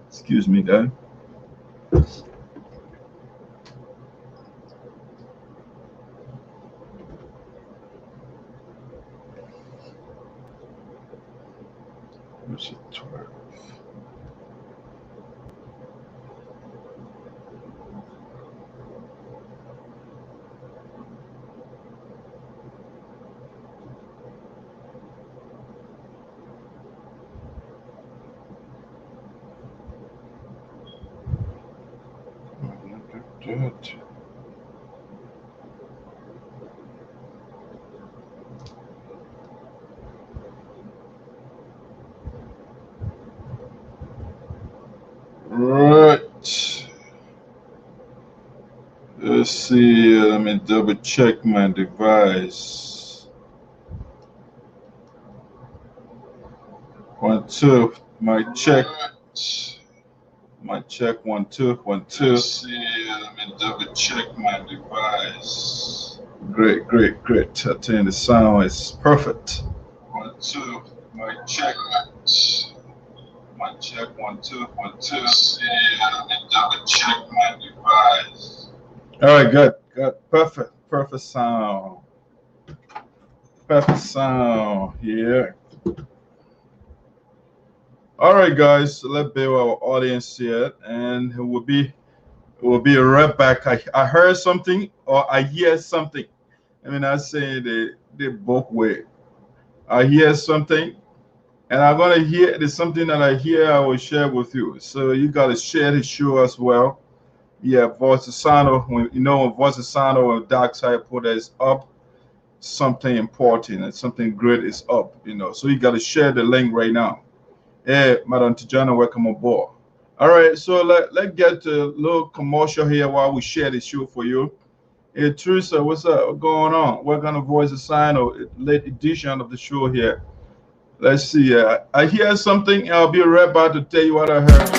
Excuse me, guys. Where's it? 12. Good. Right. Let's see. Let me double check my device. 1 2. My check. My check 1 2 1 2. Let's see. Let me double check my device. Great. I think the sound is perfect. 1 2. My check. My check 1 2 1 2. Let's see. Let me double check my device. All right, good. Perfect sound. Perfect sound here. All right, guys. So let's build our audience here, and it will be right back. I heard something or I hear something. I mean, I say they both way. I hear something, and I'm gonna hear. There's something that I hear. I will share with you. So you gotta share the show as well. Yeah, VIS-A-VIS. When VIS-A-VIS or dark side put is up, something important and something great is up. So you gotta share the link right now. Hey, Madam Tijana, welcome aboard. All right, so let's get a little commercial here while we share the show for you. Hey, Teresa, what's up? What's going on? Welcome to VIS-A-VIS, late edition of the show here. Let's see. I hear something. I'll be right back to tell you what I heard.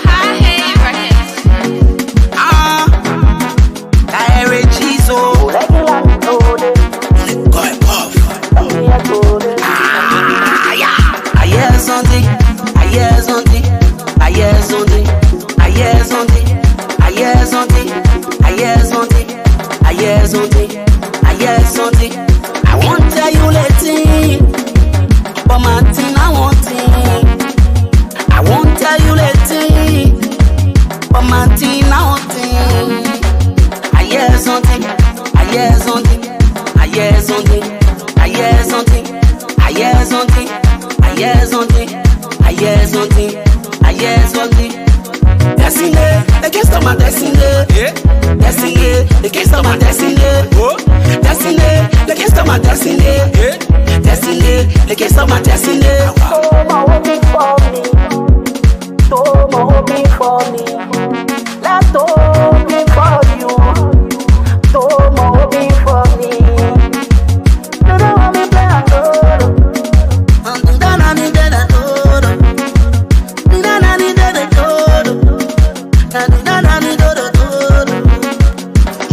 I won't tell you later, but Martin, I won't think. I won't tell you later, but Martin, I won't think. I hear something, I hear something, I hear something, I hear something, I hear something, I hear something, I hear something, I hear something. Destiny, they can't stop my destiny. Destiny, they can't stop my destiny. Destiny, they can't stop my destiny. Destiny, they can't stop my destiny. So much hoping for me. So much hoping for me. Let's hoping for you. So much hoping for me. You don't want me play a role.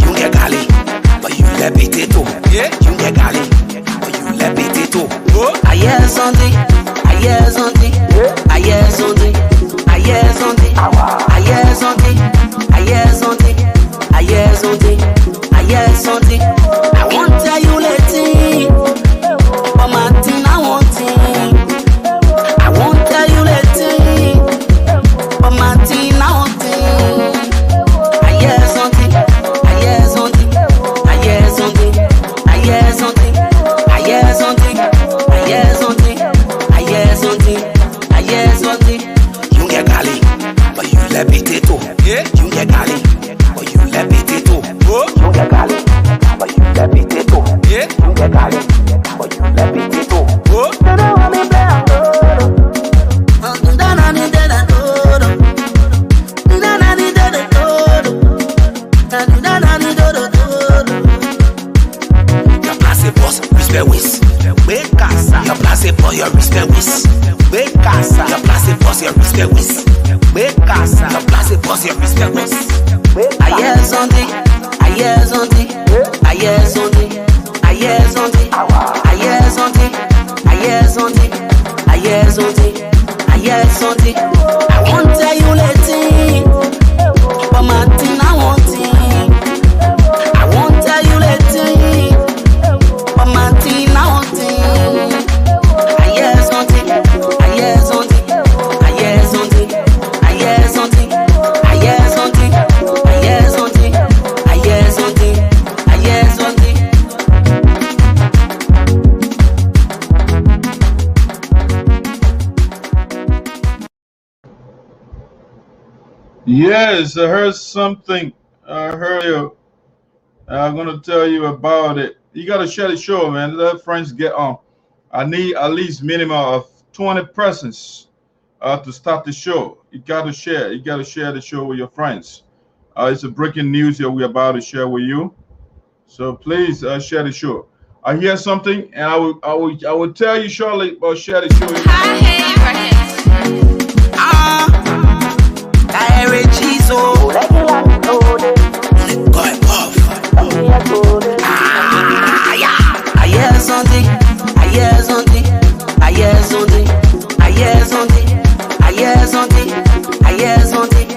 You get galley, but you let it too. I hear something, I hear something, I hear something, I hear something, I hear something, I hear something, I hear something, I hear something. I won't tell you later, but Martin, I won't think. I won't tell you later, but Martin, I won't think. I hear something, I hear something, I hear something. I hear something, I hear something, I hear something, I hear something, I hear something. You get galley, but you let it too. You get galley, but you let it too. You get galley, but you let it too. You get galley, but you let it too. You don't want me play a role. Respect with, wake casa. Your place for your respect with, wake casa. Your place for your respect with, wake casa. Your place for your respect with. I hear something, I hear something, I hear something, I hear something, I hear something, I hear something, I hear something, I hear hear something. I won't tell you later, but my thing I want it. I won't tell you later, but my thing I want it. I hear something, I hear something, I hear something, I hear something, I hear something, I hear something, I hear something, I hear something. Yes, I heard something. I heard you. I'm gonna tell you about it. You gotta share the show, man. Let friends get on. I need at least minimum of 20 persons to start the show. You gotta share. You gotta share the show with your friends. It's a breaking news that we're about to share with you. So please share the show. I hear something, and I will tell you shortly. But share the show. I hear something, I hear something, I hear something, I hear something, I hear something, I hear something,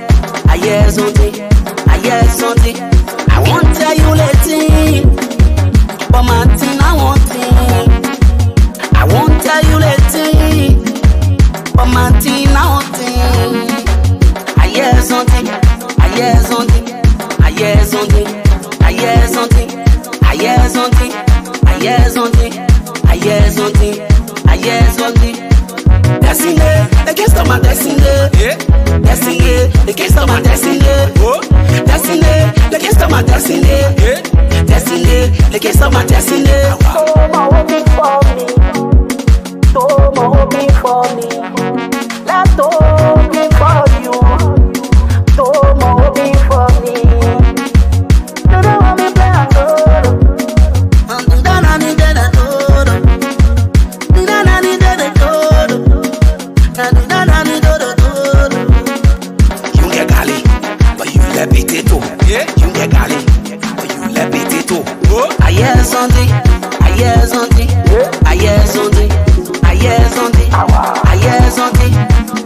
I hear something, I hear something. I won't tell you later, but my thing I want it. I won't tell you later, but my thing I want it. I hear something, I hear something, I hear something, I hear something, I hear something, I hear something, I hear something, I hear something. Destiny, they can't stop my destiny. Destiny, they can't stop my destiny. Destiny, they can't stop my destiny. Destiny, they can't stop my destiny. So my hoping for me. So my hoping for me. Let's hoping for you. So my hoping for me. You don't want me play and go. You get gali, but you let it too. You get gali, but you let it too. I hear something, I hear something, I hear something, I hear something, I hear something,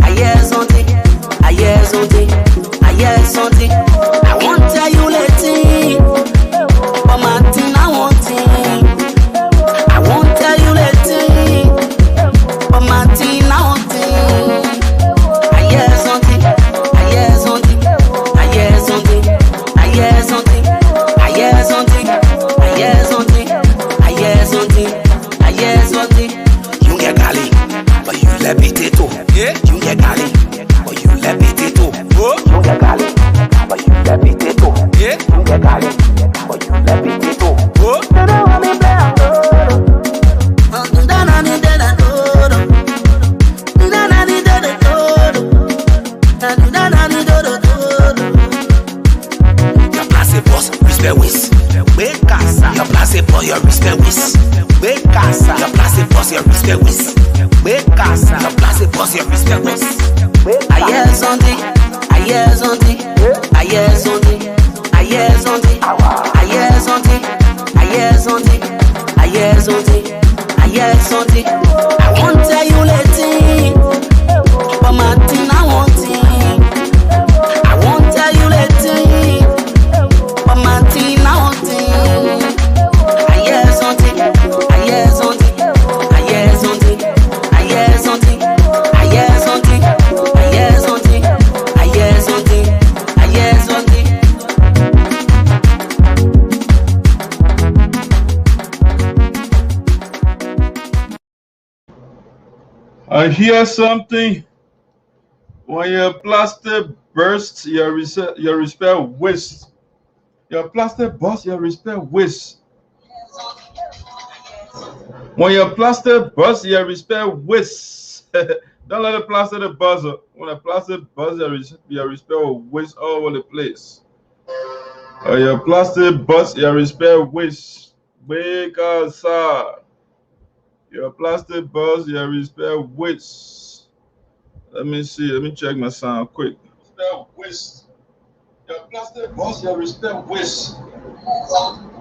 I hear something, I hear something, I hear something. I won't tell you later, but my thing I want it. I won't tell you later, but my thing I want it. I hear something, I hear something, I hear something, I hear something, I hear something, I hear something, I hear something, I hear something. You get gali, but you let me too. You get gali, but you let me too. You get gali, but you let me too. You get gali, but you let me too. You don't want me play and go. Your place boss, respect with. Your place boss, your respect with. Your place boss, your respect with. Your place boss, your respect with. I hear something, I hear something, I hear something, I hear something, I hear something, I hear something, I hear something, I hear something. I won't tell you later, but my thing I want it. I won't tell you later, but my thing I want it. I hear something, I hear something, I hear something, I hear something, I hear something, I hear something, I hear something, I hear something. I hear something. When your plastic bursts, your respect waste. Your plastic bursts, your respect waste. When your plastic bursts, your respect waste. Don't let the plastic buzz up. When the plastic buzz, your respect will waste all over the place. Your plastic bursts, your respect waste. Wake outside. Your plastic buzz, your respect waste. Let me see. Let me check my sound quick. Respect waste. Your plastic buzz, your respect waste.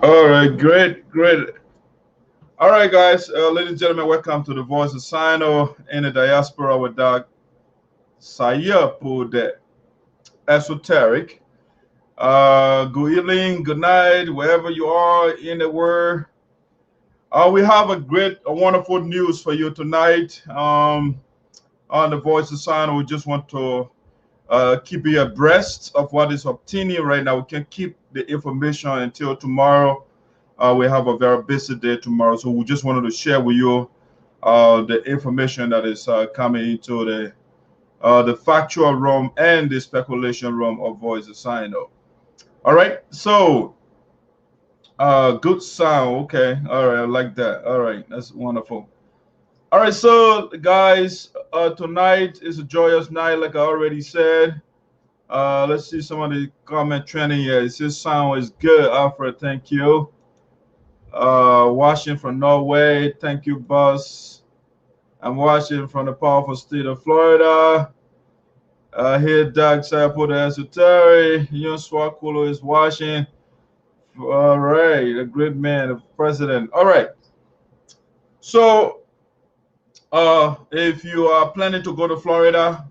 All right, great. All right, guys, ladies and gentlemen, welcome to the Voice of SINOE in the Diaspora with Doc. SARPO, the esoteric. Good evening, good night, wherever you are in the world. We have a wonderful news for you tonight. On the Voice of SINOE, we just want to keep you abreast of what is obtaining right now. We can keep the information until tomorrow. We have a very busy day tomorrow, so we just wanted to share with you the information that is coming into the factual realm and the speculation realm of Voice of SINOE. All right, so good sound. Okay, all right, I like that. All right, that's wonderful. All right, so guys, tonight is a joyous night, like I already said. Let's see some of the comment trending here. It says sound is good, Alfred. Thank you. Watching from Norway. Thank you, Buzz. I'm watching from the powerful state of Florida. Here, Doug SARPO, the esoteric. Young Swakulo is watching. All right, a great man, the president. All right. So, if you are planning to go to Florida,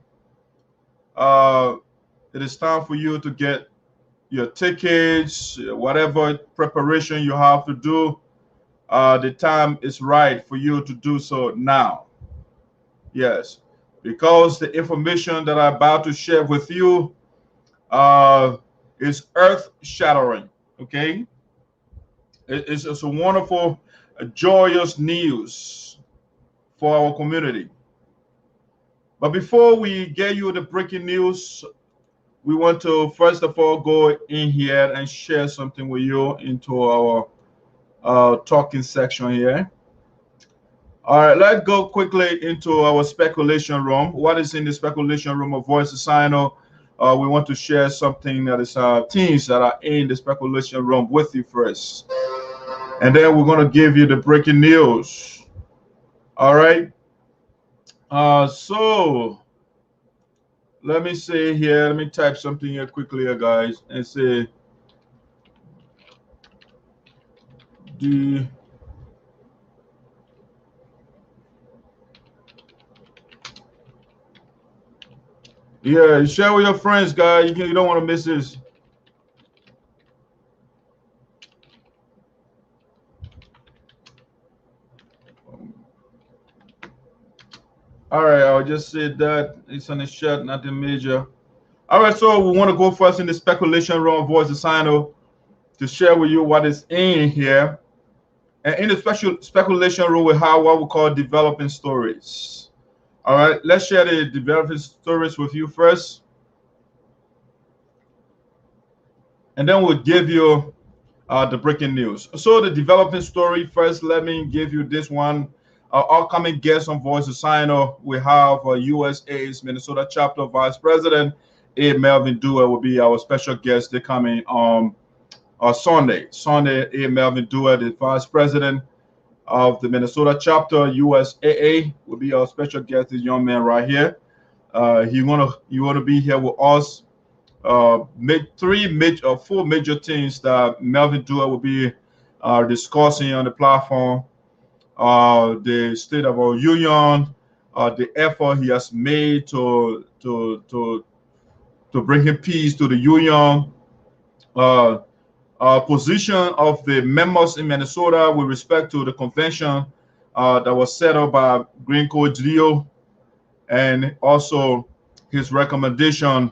it is time for you to get your tickets, whatever preparation you have to do. The time is right for you to do so now. Yes, because the information that I'm about to share with you is earth-shattering. Okay, it's a wonderful, joyous news for our community. But before we get you the breaking news, we want to first of all go in here and share something with you into our talking section here. All right, let's go quickly into our speculation room. What is in the speculation room of Voice of SINOE? We want to share something that is things that are in the speculation room with you first. And then we're going to give you the breaking news. All right. So let me say here, let me type something here quickly here, guys, and say yeah, share with your friends, guys. You don't want to miss this. All right, I'll just say that it's on the chat, nothing major. All right, so we want to go first in the speculation room of Voice of SINOE to share with you what is in here. And in the speculation room, we have what we call developing stories. All right, let's share the developing stories with you first. And then we'll give you the breaking news. So the developing story first, let me give you this one. Our upcoming guest on Voice of SINOE, we have USA's Minnesota chapter vice president, A. Melvin Dewar will be our special guest. They're coming on Sunday. A. Melvin Dewar, the vice president of the Minnesota chapter, USAA, will be our special guest, this young man right here. You want to be here with us. Four major things that Melvin Dewar will be discussing on the platform. The state of our union, the effort he has made to bring him peace to the union, position of the members in Minnesota with respect to the convention that was set up by Green Code GELEO, and also his recommendation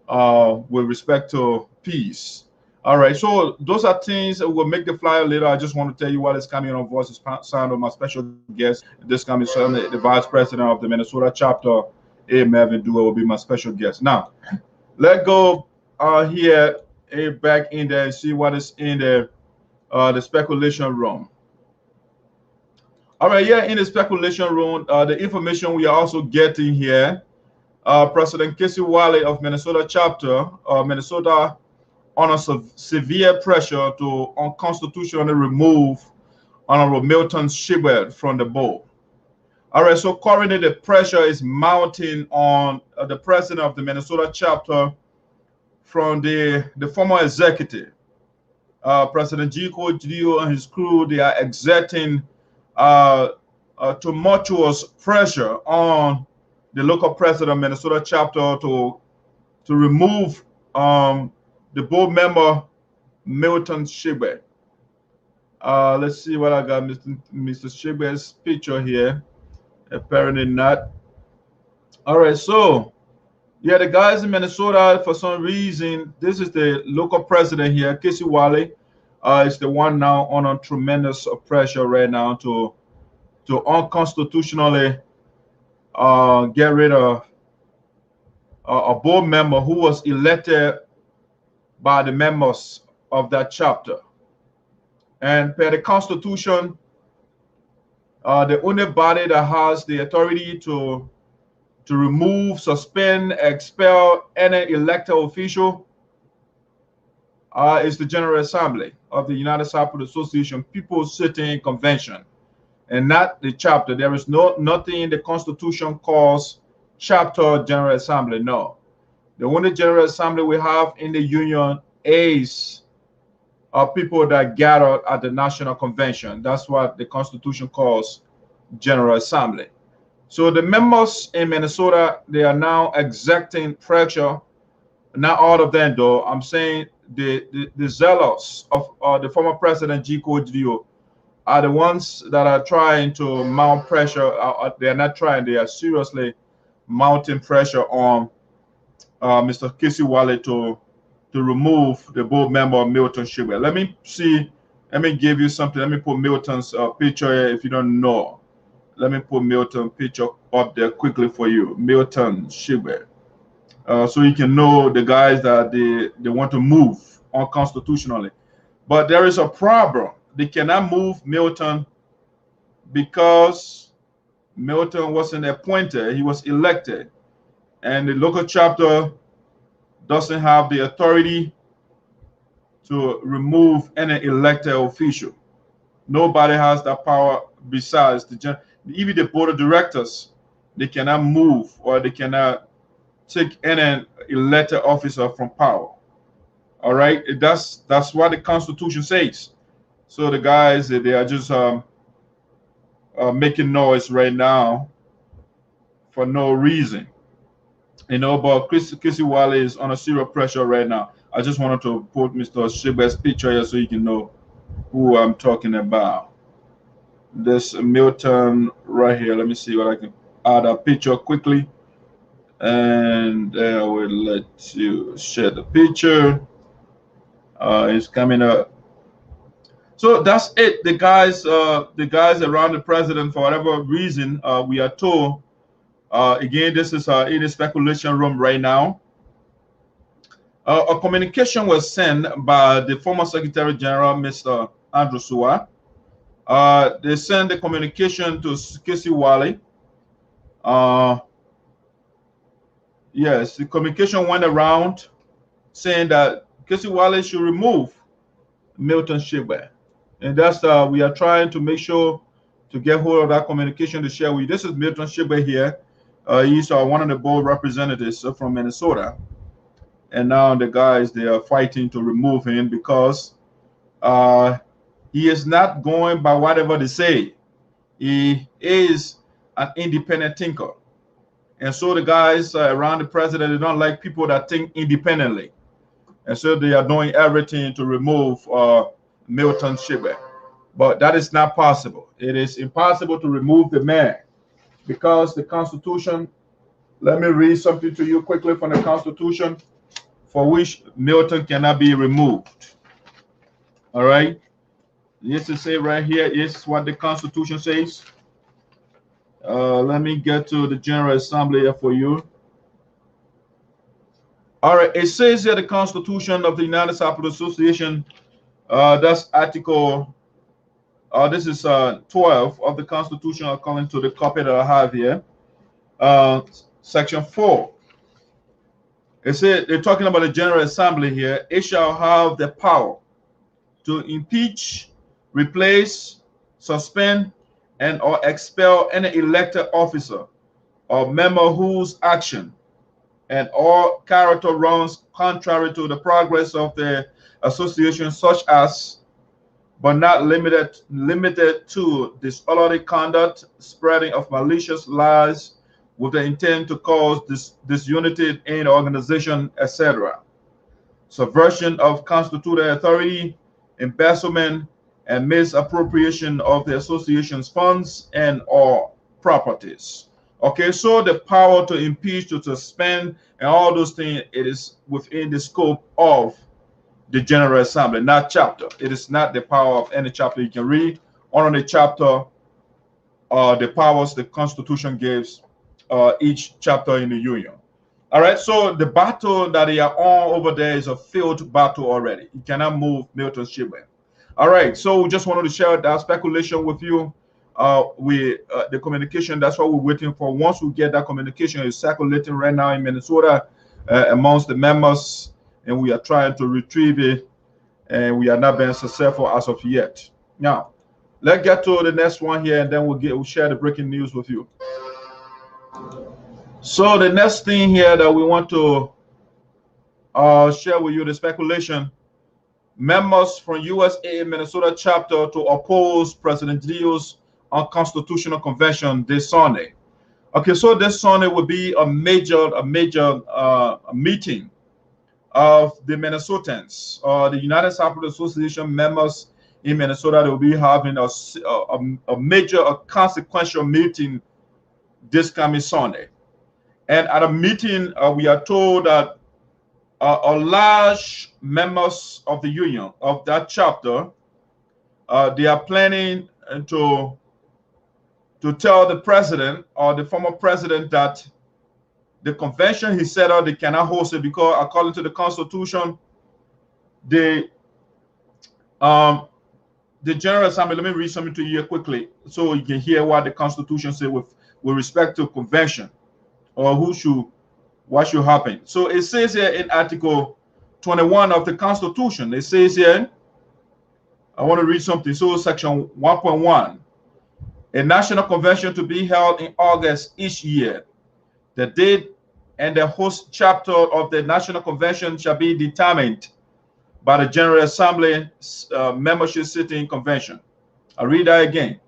with respect to peace. All right, so those are things that will make the flyer later. I just want to tell you what is coming on Voice of SINOE. My special guest this coming Sunday, the vice president of the Minnesota chapter, A. Melvin Dewar, will be my special guest. Now, let's go here back in there and see what is in the speculation room. All right, yeah, in the speculation room, the information we are also getting here, President Casey Wiley of Minnesota chapter, Minnesota under severe pressure to unconstitutionally remove Honorable Milton Shibert from the board. All right, so currently the pressure is mounting on the president of the Minnesota chapter from the former executive. President G. Code GELEO and his crew, they are exerting tumultuous pressure on the local president, Minnesota chapter, to remove the board member Milton Shibwe. Let's see what I got. Mr. Shibwe's picture here. Apparently not. All right, so yeah, the guys in Minnesota, for some reason, this is the local president here, Casey Wiley, is the one now under tremendous pressure right now to unconstitutionally get rid of a board member who was elected by the members of that chapter. And per the Constitution, the only body that has the authority to remove, suspend, expel any elected official is the General Assembly of the United SARPO Association People's Sitting Convention, and not the chapter. There is nothing in the Constitution calls chapter General Assembly. No, the only General Assembly we have in the Union is people that gather at the National Convention. That's what the Constitution calls General Assembly. So the members in Minnesota, they are now exerting pressure. Not all of them, though. I'm saying the zealots of the former president G. Coachville are the ones that are trying to mount pressure. They are not trying. They are seriously mounting pressure on Mr. Casey Wiley to remove the board member Milton Shibwe. Let me see. Let me give you something. Let me put Milton's picture here if you don't know. Let me put Milton's picture up there quickly for you. Milton Shibwe. So you can know the guys that they want to move unconstitutionally. But there is a problem. They cannot move Milton because Milton wasn't appointed. He was elected. And the local chapter doesn't have the authority to remove any elected official. Nobody has that power besides even the board of directors. They cannot move or they cannot take any elected officer from power. All right, that's what the Constitution says. So the guys, they are just making noise right now for no reason. You know, but Casey Wiley is under serious pressure right now. I just wanted to put Mr. Shibwe's picture here so you can know who I'm talking about. This Milton right here. Let me see what I can add a picture quickly. And I will let you share the picture. It's coming up. So that's it. The guys around the president, for whatever reason, we are told. Again, this is in the speculation room right now. A communication was sent by the former Secretary General, Mr. Andrew Suwa. They sent the communication to Casey Wiley. Yes, the communication went around saying that Casey Wiley should remove Milton Shibwe. And that's we are trying to make sure to get hold of that communication to share with you. This is Milton Shibwe here. He's one of the board representatives from Minnesota. And now the guys, they are fighting to remove him because he is not going by whatever they say. He is an independent thinker. And so the guys around the president, they don't like people that think independently. And so they are doing everything to remove Milton Shibwe. But that is not possible. It is impossible to remove the man because the Constitution, let me read something to you quickly from the Constitution for which Milton cannot be removed. All right. This is it right here. This is what the Constitution says. Let me get to the General Assembly here for you. All right, it says here the Constitution of the United States Association, that's Article, this is 12 of the Constitution according to the copy that I have here. Section 4. It says, they're talking about the General Assembly here. It shall have the power to impeach, replace, suspend, and or expel any elected officer or member whose action and or character runs contrary to the progress of the association, such as, but not limited to, disorderly conduct, spreading of malicious lies, with the intent to cause disunity in the organization, etc. Subversion of constituted authority, embezzlement, and misappropriation of the association's funds and or properties. Okay, so the power to impeach, to suspend, and all those things, it is within the scope of the General Assembly, not chapter. It is not the power of any chapter. You can read on the chapter the powers the Constitution gives each chapter in the Union. All right, so the battle that they are on over there is a field battle already. You cannot move Milton Shibwe. All right, so we just wanted to share that speculation with you. The communication, that's what we're waiting for. Once we get that communication, it's circulating right now in Minnesota amongst the members, and we are trying to retrieve it, and we are not being successful as of yet. Now, let's get to the next one here, and then we'll share the breaking news with you. So the next thing here that we want to share with you, the speculation, members from USA Minnesota chapter to oppose President GELEO'S unconstitutional convention this Sunday. Okay, so this Sunday will be a major meeting of the Minnesotans, the United SARPO Association members in Minnesota. They will be having a major, consequential meeting this coming Sunday. And at a meeting, we are told that a large members of the union, of that chapter, they are planning to tell the president or the former president that the convention he set up, they cannot host it because according to the Constitution, the General Assembly, let me read something to you quickly so you can hear what the Constitution says with respect to convention, or what should happen. So it says here in Article 21 of the Constitution, it says here, I want to read something. So Section 1.1, a national convention to be held in August each year. The date and the host chapter of the national convention shall be determined by the General Assembly membership sitting convention. I'll read that again.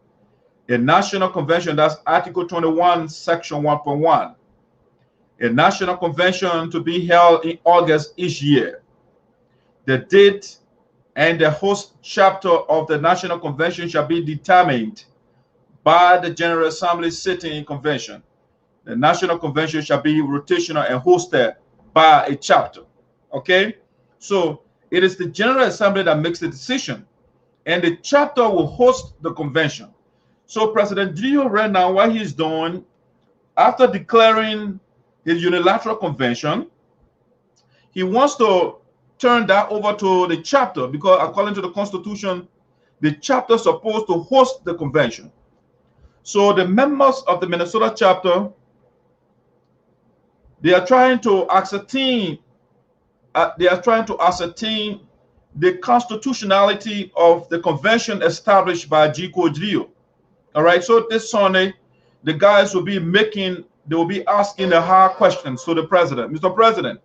A national convention, that's Article 21, Section 1.1. A national convention to be held in August each year. The date and the host chapter of the national convention shall be determined by the General Assembly sitting convention. The national convention shall be rotational and hosted by a chapter. Okay? So it is the General Assembly that makes the decision, and the chapter will host the convention. So President GELEO right now, what he's doing, after declaring his unilateral convention, he wants to turn that over to the chapter because according to the Constitution, the chapter is supposed to host the convention. So the members of the Minnesota chapter, they are trying to ascertain the constitutionality of the convention established by GELEO. All right, so this Sunday, the guys will be asking the hard questions to the president. Mr. President,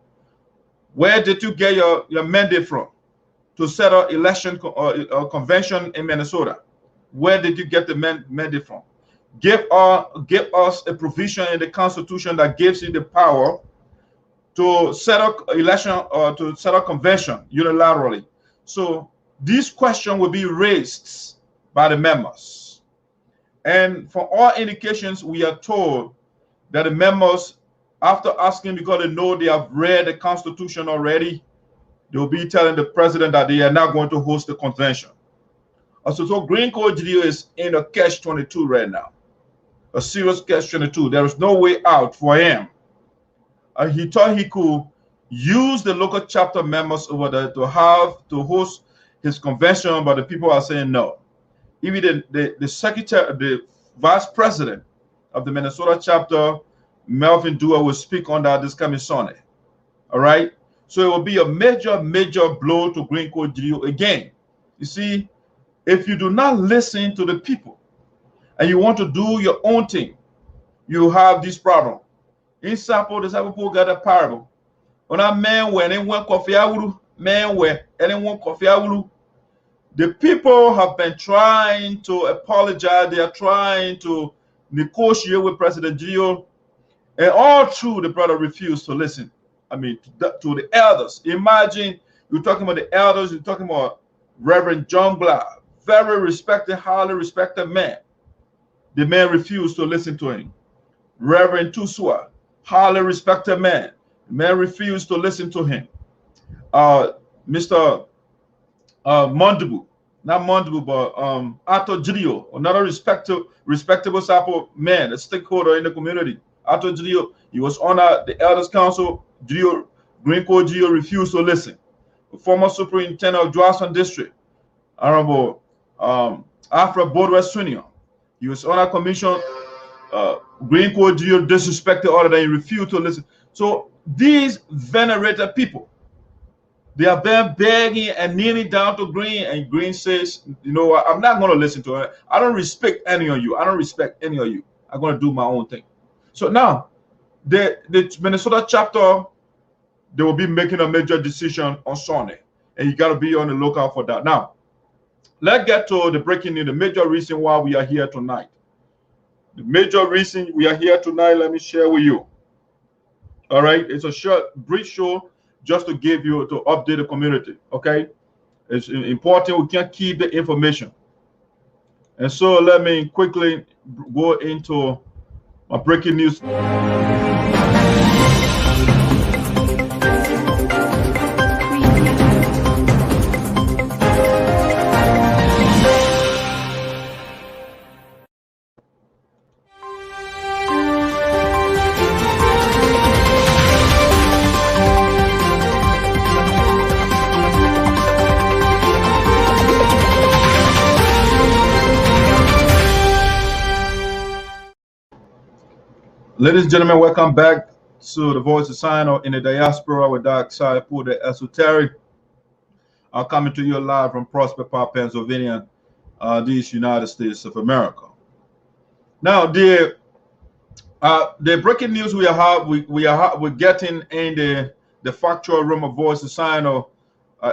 where did you get your mandate from to set up election convention in Minnesota? Where did you get the mandate from? Give us a provision in the Constitution that gives you the power to set up election or to set up convention unilaterally. So this question will be raised by the members. And for all indications, we are told that the members, after asking because they know they have read the Constitution already, they'll be telling the president that they are not going to host the convention. So Green Code GELEO is in a catch-22 right now, a serious catch-22. There is no way out for him. He thought he could use the local chapter members over there to host his convention, but the people are saying no. Even the secretary, the vice president of the Minnesota chapter, Melvin Dewar, will speak on that this coming Sunday. All right. So it will be a major blow to Green Code GELEO again. You see, if you do not listen to the people and you want to do your own thing, you have this problem. In SARPO, the SARPO got a parable. When a man when anyone coffee the people have been trying to apologize. They are trying to negotiate with President GELEO, And all through, the brother refused to listen. I mean, to the elders. Imagine you're talking about the elders, you're talking about Reverend John Blair, very respected, highly respected man. The man refused to listen to him. Reverend Tusua, highly respected man. The man refused to listen to him. Mr. Mondubu, not Mondubu, but Ato Jrio, another respectable SARPO man, a stakeholder in the community. Ato Jrio, he was on the Elders Council. Green Code Jrio refused to listen. The former superintendent of Jackson District, Honorable Afra Bodwell Swinion, he was on our commission. Green Code Jrio disrespected all of them. He refused to listen. So these venerated people, they are there begging and kneeling down to Green, and Green says, you know what, I'm not going to listen to it. I don't respect any of you. I don't respect any of you. I'm going to do my own thing. So now, the Minnesota chapter, they will be making a major decision on Sunday, and you got to be on the lookout for that. Now, let's get to the breaking news, the major reason why we are here tonight. The major reason we are here tonight, let me share with you. All right, it's a short, brief show just to give you, to update the community, okay? It's important, we can't keep the information. And so let me quickly go into my breaking news. Ladies and gentlemen, welcome back to the Voice of SINOE in the diaspora with SARPO, the esoteric. I'm coming to you live from Prosper Park, Pennsylvania, these United States of America. Now, the breaking news we're getting in the factual room of Voice of SINOE,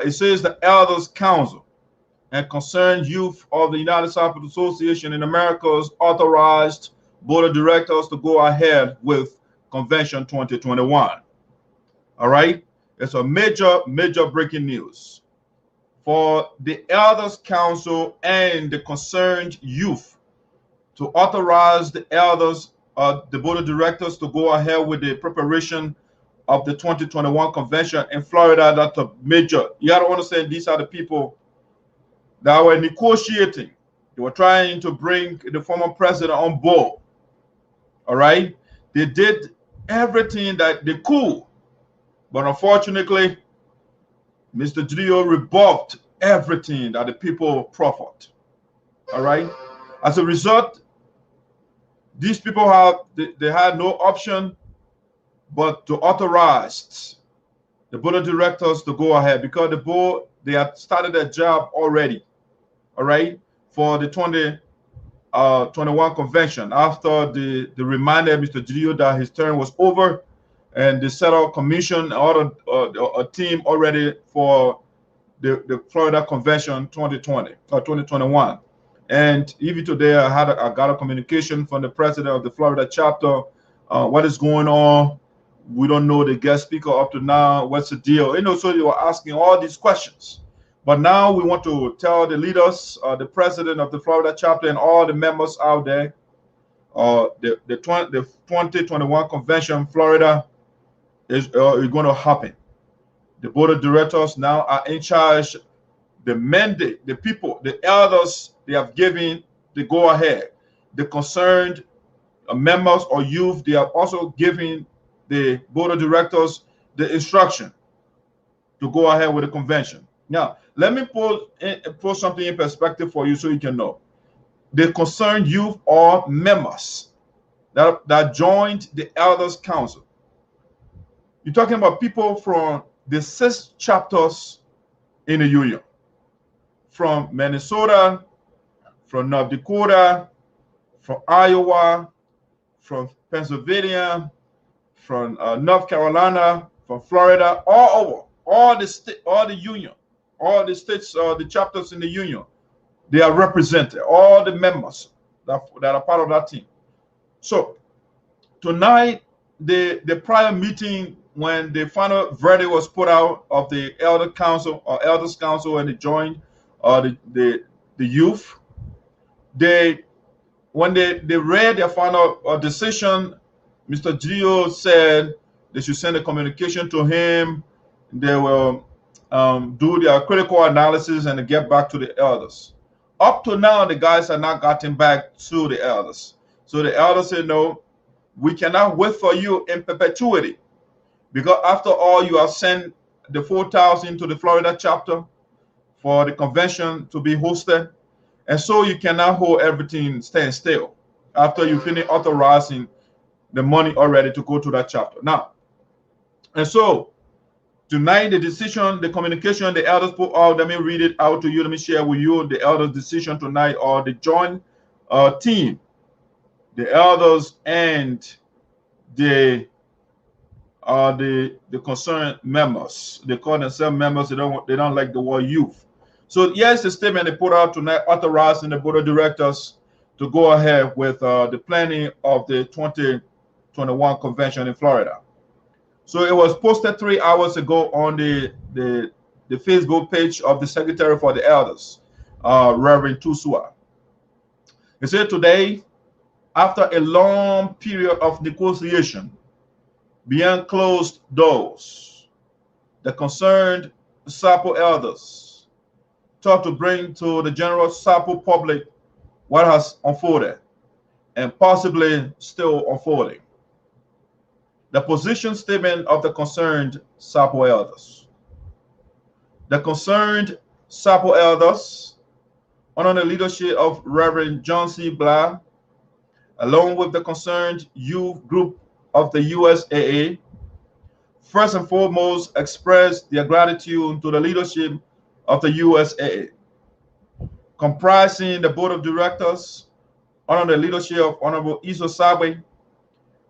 it says the Elders Council and Concerned Youth of the United States Association in America's authorized board of directors to go ahead with Convention 2021. All right, it's a major breaking news for the Elders Council and the concerned youth to authorize the elders, the board of directors, to go ahead with the preparation of the 2021 convention in Florida. That's a major. You got to understand, these are the people that were negotiating. They were trying to bring the former president on board. All right, they did everything that they could, but unfortunately, Mr. Jrio rebuffed everything that the people proffered. All right, as a result, these people they had no option but to authorize the board of directors to go ahead, because the board, they had started their job already. All right, for the 2021 convention, after the reminder Mr. Jrio that his term was over, and they set up commission, a team already for the Florida convention 2020 or 2021. And even today, I got a communication from the president of the Florida chapter. What is going on? We don't know the guest speaker up to now. What's the deal? You know, so they were asking all these questions. But now we want to tell the leaders, the president of the Florida chapter, and all the members out there, the 2021 convention, Florida, is going to happen. The board of directors now are in charge. The mandate, the people, the elders, they have given the go ahead. The concerned members or youth, they have also given the board of directors the instruction to go ahead with the convention. Now, let me put something in perspective for you so you can know. The concerned youth or members that joined the Elders Council. You're talking about people from the 6 chapters in the union. From Minnesota, from North Dakota, from Iowa, from Pennsylvania, from North Carolina, from Florida, all over, all the union. All the states, the chapters in the union, they are represented, all the members that are part of that team. So tonight, the prior meeting, when the final verdict was put out of the elder council or elders council and the joint the youth, when they read their final decision, Mr. Gio said they should send a communication to him. They will do their critical analysis and get back to the elders. Up to now, the guys have not gotten back to the elders. So the elders said, no, we cannot wait for you in perpetuity, because after all, you have sent the 4,000 to the Florida chapter for the convention to be hosted. And so you cannot hold everything stand still after you finish authorizing the money already to go to that chapter. Now, and so tonight, the decision, the communication the elders put out, let me read it out to you. Let me share with you the elders' decision tonight, or the joint team, the elders and the concerned members. They call themselves members. They don't like the word youth. So here's the statement they put out tonight, authorizing the board of directors to go ahead with the planning of the 2021 convention in Florida. So it was posted 3 hours ago on the Facebook page of the Secretary for the Elders, Reverend Tusua. He said today, after a long period of negotiation beyond closed doors, the concerned SARPO elders sought to bring to the general SARPO public what has unfolded and possibly still unfolding. The position statement of the concerned SARPO elders. The concerned SARPO elders, under the leadership of Reverend John C. Blah, along with the concerned youth group of the USAA, first and foremost express their gratitude to the leadership of the USAA, comprising the board of directors under the leadership of Honorable ESOTERIC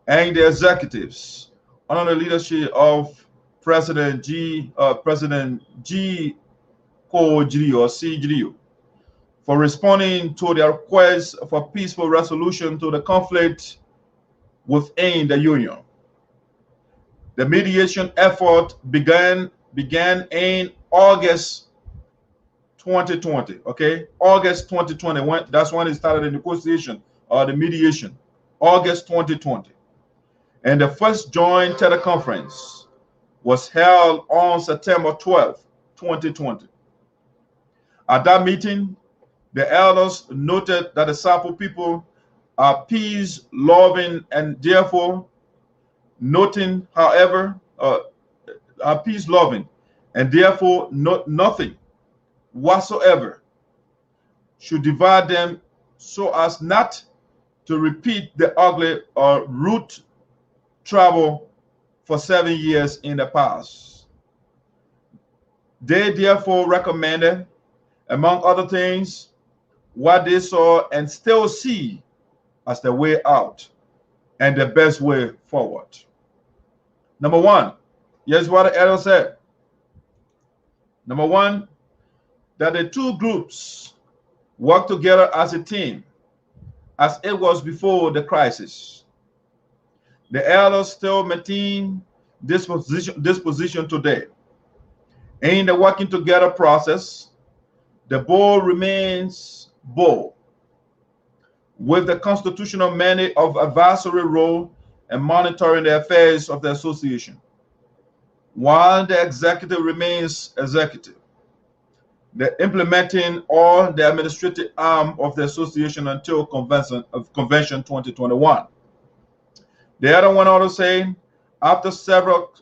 and the executives under the leadership of President G. G. Ko Gilio, or C. Gilio, for responding to their request for peaceful resolution to the conflict within the union. The mediation effort began in August 2020. Okay, August 2020. That's when it started the negotiation or the mediation. August 2020. And the first joint teleconference was held on September 12, 2020. At that meeting, the elders noted that the SARPO people are peace-loving, and therefore, noting, however, are peace-loving, and therefore, nothing whatsoever should divide them, so as not to repeat the ugly or route travel for 7 years in the past. They therefore recommended, among other things, what they saw and still see as the way out and the best way forward. Number one, here's what the elder said. Number one, that the two groups work together as a team, as it was before the crisis. The elders still maintain this position today. In the working together process, the board remains bold, with the constitutional mandate of advisory role and monitoring the affairs of the association, while the executive remains executive, the implementing or the administrative arm of the association until convention 2021. The other one ought to say, after several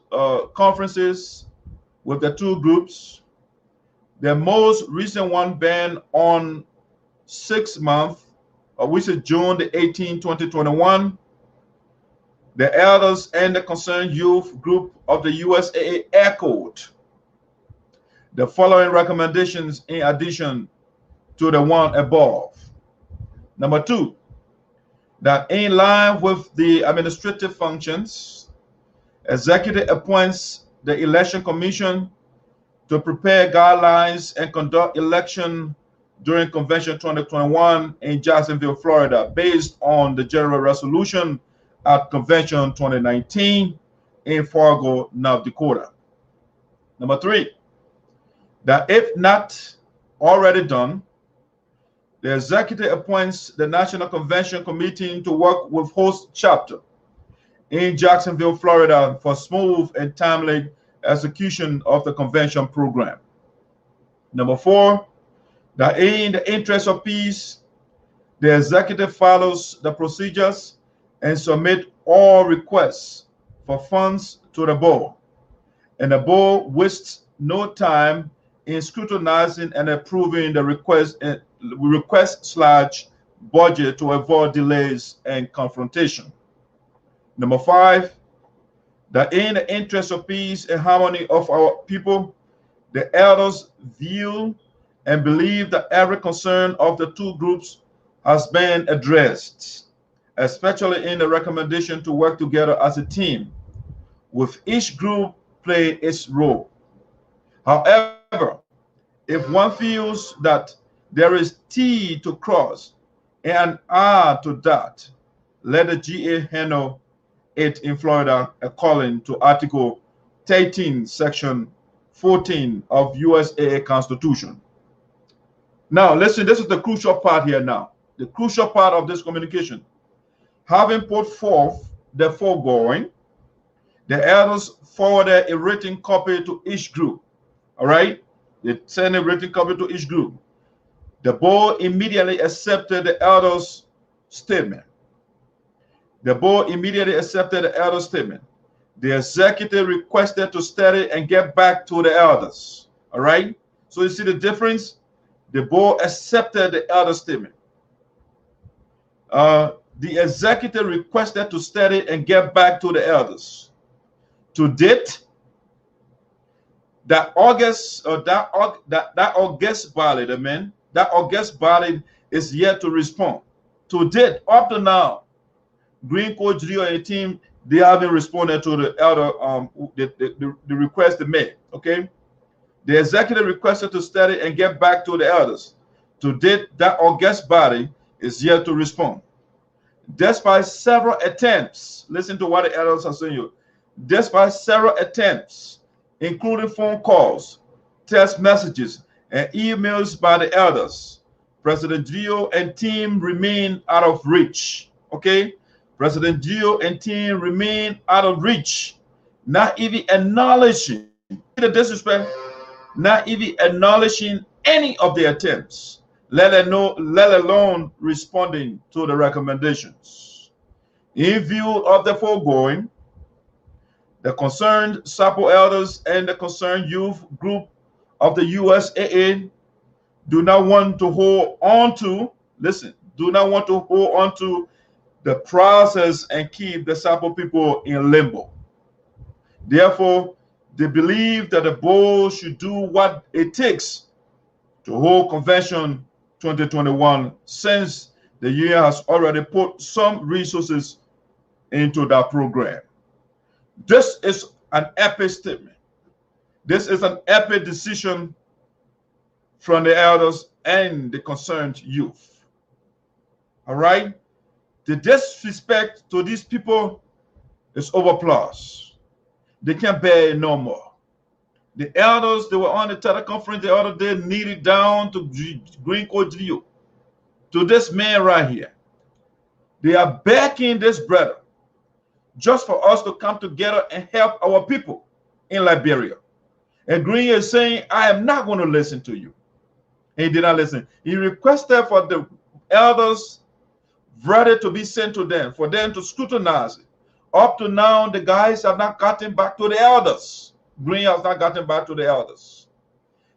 conferences with the two groups, the most recent one being on 6 months, which is June the 18th, 2021, the elders and the concerned youth group of the USAA echoed the following recommendations in addition to the one above. Number two, that in line with the administrative functions, executive appoints the election commission to prepare guidelines and conduct election during Convention 2021 in Jacksonville, Florida, based on the general resolution at Convention 2019 in Fargo, North Dakota. Number 3, that if not already done, the executive appoints the National Convention Committee to work with host chapter in Jacksonville, Florida for smooth and timely execution of the convention program. Number 4, that in the interest of peace, the executive follows the procedures and submit all requests for funds to the board. And the board wastes no time in scrutinizing and approving the request/budget to avoid delays and confrontation. Number 5, that in the interest of peace and harmony of our people, the elders view and believe that every concern of the two groups has been addressed, especially in the recommendation to work together as a team, with each group playing its role. However, if one feels that there is T to cross and R to dot, let the GA handle it in Florida according to Article 13, Section 14 of USAA Constitution. Now, listen, this is the crucial part here now. The crucial part of this communication. Having put forth the foregoing, the elders forwarded a written copy to each group. All right? They sent a written copy to each group. The board immediately accepted the elders' statement. The board immediately accepted the elders' statement. The executive requested to study and get back to the elders. All right? So you see the difference? The board accepted the elders' statement. The executive requested to study and get back to the elders. To date, that August body, amen, that August body is yet to respond. To date, up to now, Green Coach Rio and the team, they haven't responded to the elder the request they made. Okay, the executive requested to study and get back to the elders. To date, that August body is yet to respond. Despite several attempts, listen to what the elders are saying here. Despite several attempts, including phone calls, text messages, and emails by the elders, President Gio and team remain out of reach. Okay, President Gio and team remain out of reach, not even acknowledging the disrespect, not even acknowledging any of the attempts, let alone responding to the recommendations. In view of the foregoing, the concerned SARPO elders and the concerned youth group of the USAA do not want to hold on to, listen, do not want to hold on to the process and keep the SARPO people in limbo. Therefore, they believe that the board should do what it takes to hold Convention 2021, since the union has already put some resources into that program. This is an epic statement. This is an epic decision from the elders and the concerned youth. All right? The disrespect to these people is overplus. They can't bear it no more. The elders, they were on the teleconference the other day, kneeled down to Green Coach Leo, to this man right here. They are begging this brother just for us to come together and help our people in Liberia. And Green is saying, I am not going to listen to you. And he did not listen. He requested for the elders' verdict to be sent to them, for them to scrutinize it. Up to now, the guys have not gotten back to the elders. Green has not gotten back to the elders.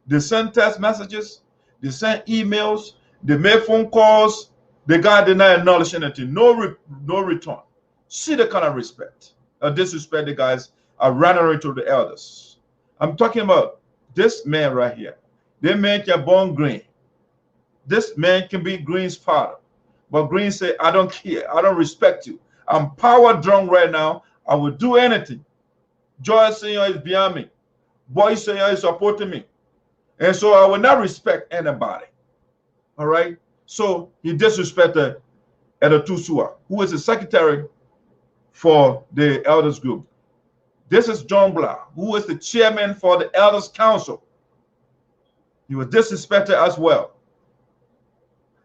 They sent text messages, they sent emails, they made phone calls. The guy did not acknowledge anything. No return. See the kind of respect, disrespect the guys are rendering to the elders. I'm talking about this man right here. This man can born Green. This man can be Green's father. But Green said, I don't care. I don't respect you. I'm power drunk right now. I will do anything. Joy Senior is behind me. Boy Senior is supporting me. And so I will not respect anybody. All right? So he disrespected Eda Tusua, who is the secretary for the elders group. This is John Black, who is the chairman for the Elders Council. He was disrespected as well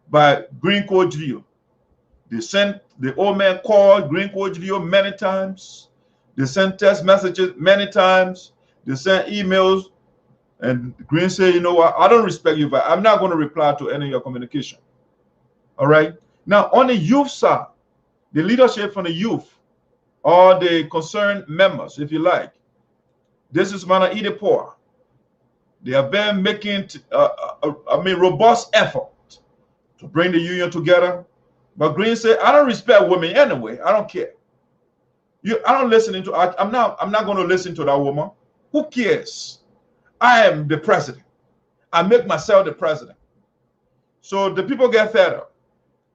by Green Code GELEO. They sent the old man called Green Code GELEO many times. They sent text messages many times. They sent emails. And Green said, you know what, I don't respect you, but I'm not going to reply to any of your communication. All right. Now, on the youth side, the leadership from the youth, or the concerned members, if you like, this is Mana Idepoa. They have been making, robust effort to bring the union together. But Green said, I don't respect women anyway. I don't care. I don't listen to. I'm not going to listen to that woman. Who cares? I am the president. I make myself the president. So the people get fed up.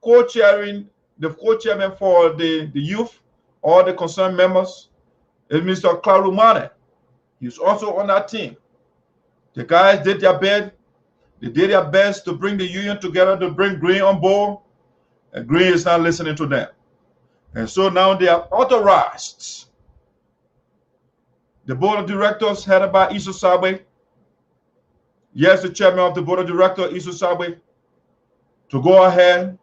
Co-chairing, the co-chairman for the youth, all the concerned members, is Mr. Klarumane. He's also on that team. The guys did their best. They did their best to bring the union together, to bring Green on board, and Green is not listening to them. And so now they are authorized. The board of directors headed by ESOTERIC, yes, the chairman of the board of directors, ESOTERIC, to go ahead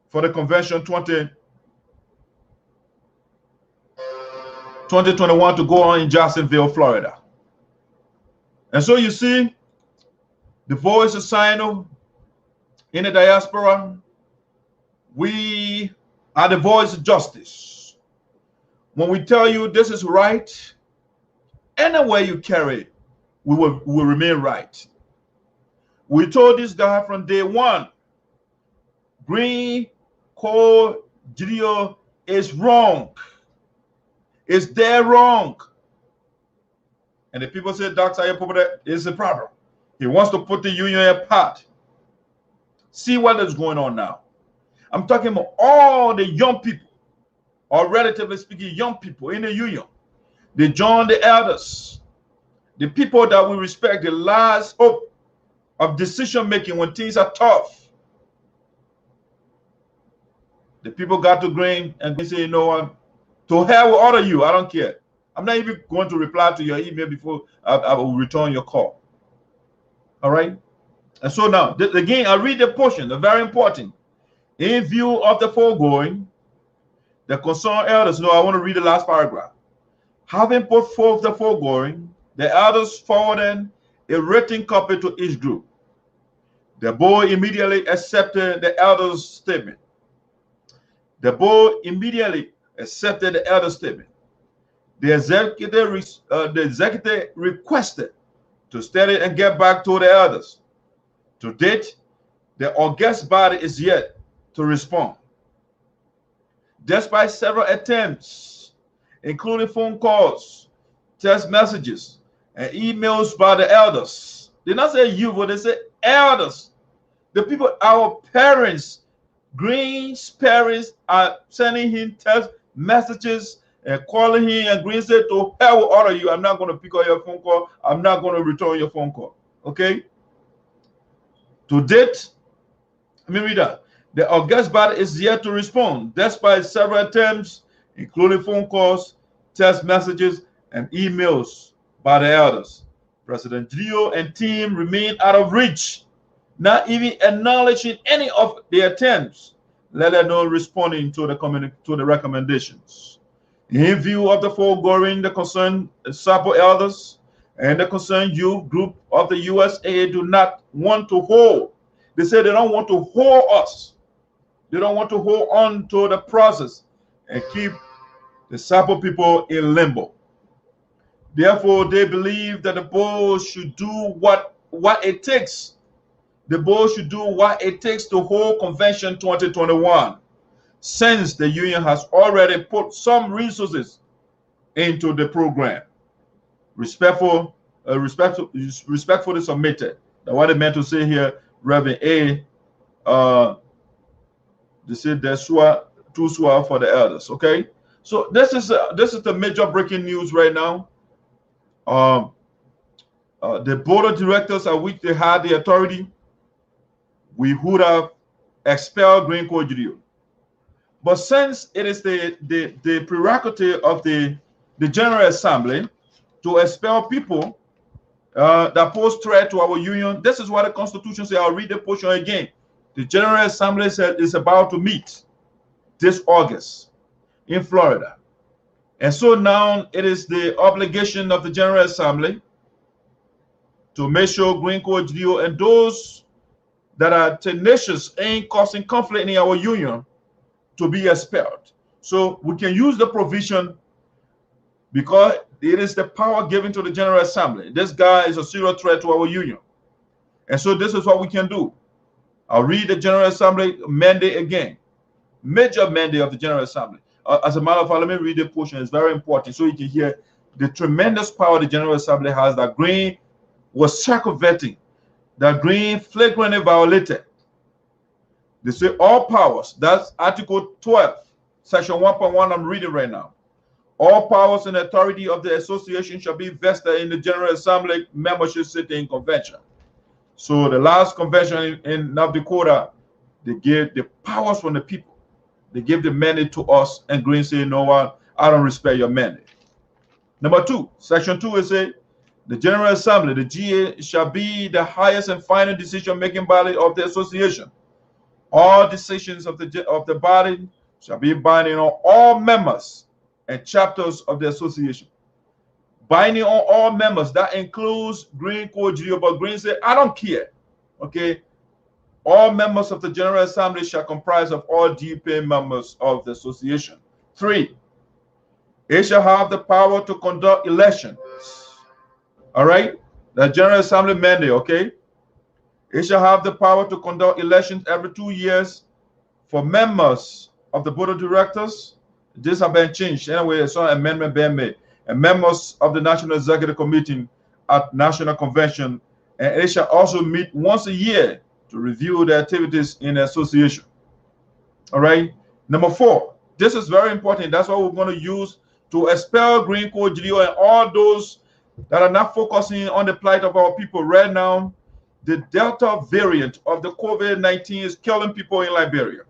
for the convention 2021 to go on in Jacksonville, Florida. And so you see, the voice of SINOE in the diaspora, we are the voice of justice. When we tell you this is right, anywhere you carry it, we will remain right. We told this guy from day one, Green Code GELEO is wrong. It's dead wrong. And the people say, Dr. Ayapopode is the problem. He wants to put the union apart. See what is going on now. I'm talking about all the young people, or relatively speaking, young people in the union. They join the elders, the people that we respect, the last hope of decision making when things are tough. The people got to Green and they say, you know what, to hell with all of you, I don't care. I'm not even going to reply to your email before I will return your call. All right? And so now, again, I read the portion, the very important. In view of the foregoing, the concerned elders, no, I want to read the last paragraph. Having put forth the foregoing, the elders forwarded a written copy to each group. The board immediately accepted the elders' statement. The board immediately accepted the elders' statement. The executive requested to study and get back to the elders. To date, the august body is yet to respond. Despite several attempts, including phone calls, text messages, and emails by the elders. They not say you, but they say elders. The people, our parents, Green's parents, are sending him text messages and calling him, and Green said, to hell with all of you, I'm not going to pick up your phone call. I'm not going to return your phone call. Okay? To date, let me read that. The august body is yet to respond, despite several attempts, including phone calls, text messages, and emails by the elders. President GELEO and team remain out of reach, not even acknowledging any of the attempts, let alone responding to the recommendations. In view of the foregoing, the concerned SARPO elders and the concerned youth group of the USA do not want to hold. They say they don't want to hold us. They don't want to hold on to the process and keep the SARPO people in limbo. Therefore, they believe that the board should do what it takes. The board should do what it takes to hold Convention 2021, since the union has already put some resources into the program. Respectfully submitted. Now, what I meant to say here, Reverend A, they said there's two SWA for the elders. Okay, so this is the major breaking news right now. The board of directors at which they had the authority, we would have expelled Green Code GELEO. But since it is the prerogative of the General Assembly to expel people that pose threat to our union, this is what the Constitution says. I'll read the portion again. The General Assembly is about to meet this August in Florida. And so now it is the obligation of the General Assembly to make sure Green Code GDO and those that are tenacious in causing conflict in our union to be expelled. So we can use the provision because it is the power given to the General Assembly. This guy is a serious threat to our union. And so this is what we can do. I'll read the General Assembly mandate again. Major mandate of the General Assembly. As a matter of fact, let me read the portion. It's very important so you can hear the tremendous power the General Assembly has, that Green was circumventing, that Green flagrantly violated. They say all powers, that's Article 12, Section 1.1 I'm reading right now. All powers and authority of the association shall be vested in the General Assembly membership sitting convention. So the last convention in North Dakota, they gave the powers from the people. They gave the mandate to us, and Green said, "No one, I don't respect your mandate." Number 2, Section 2 is say the General Assembly, the GA, shall be the highest and final decision-making body of the association. All decisions of the body shall be binding on all members and chapters of the association. Binding on all members, that includes Green Code GDO, but Green said, "I don't care." Okay. All members of the General Assembly shall comprise of all due-paying members of the association. 3, it shall have the power to conduct elections. All right, the General Assembly mandate, okay? It shall have the power to conduct elections every 2 years for members of the board of directors. This has been changed. Anyway, it's an amendment being made. And members of the National Executive Committee at National Convention. And it shall also meet once a year to review the activities in the association. All right. Number 4, this is very important. That's what we're going to use to expel Green Code GDO and all those that are not focusing on the plight of our people. Right now, the Delta variant of the COVID-19 is killing people in Liberia.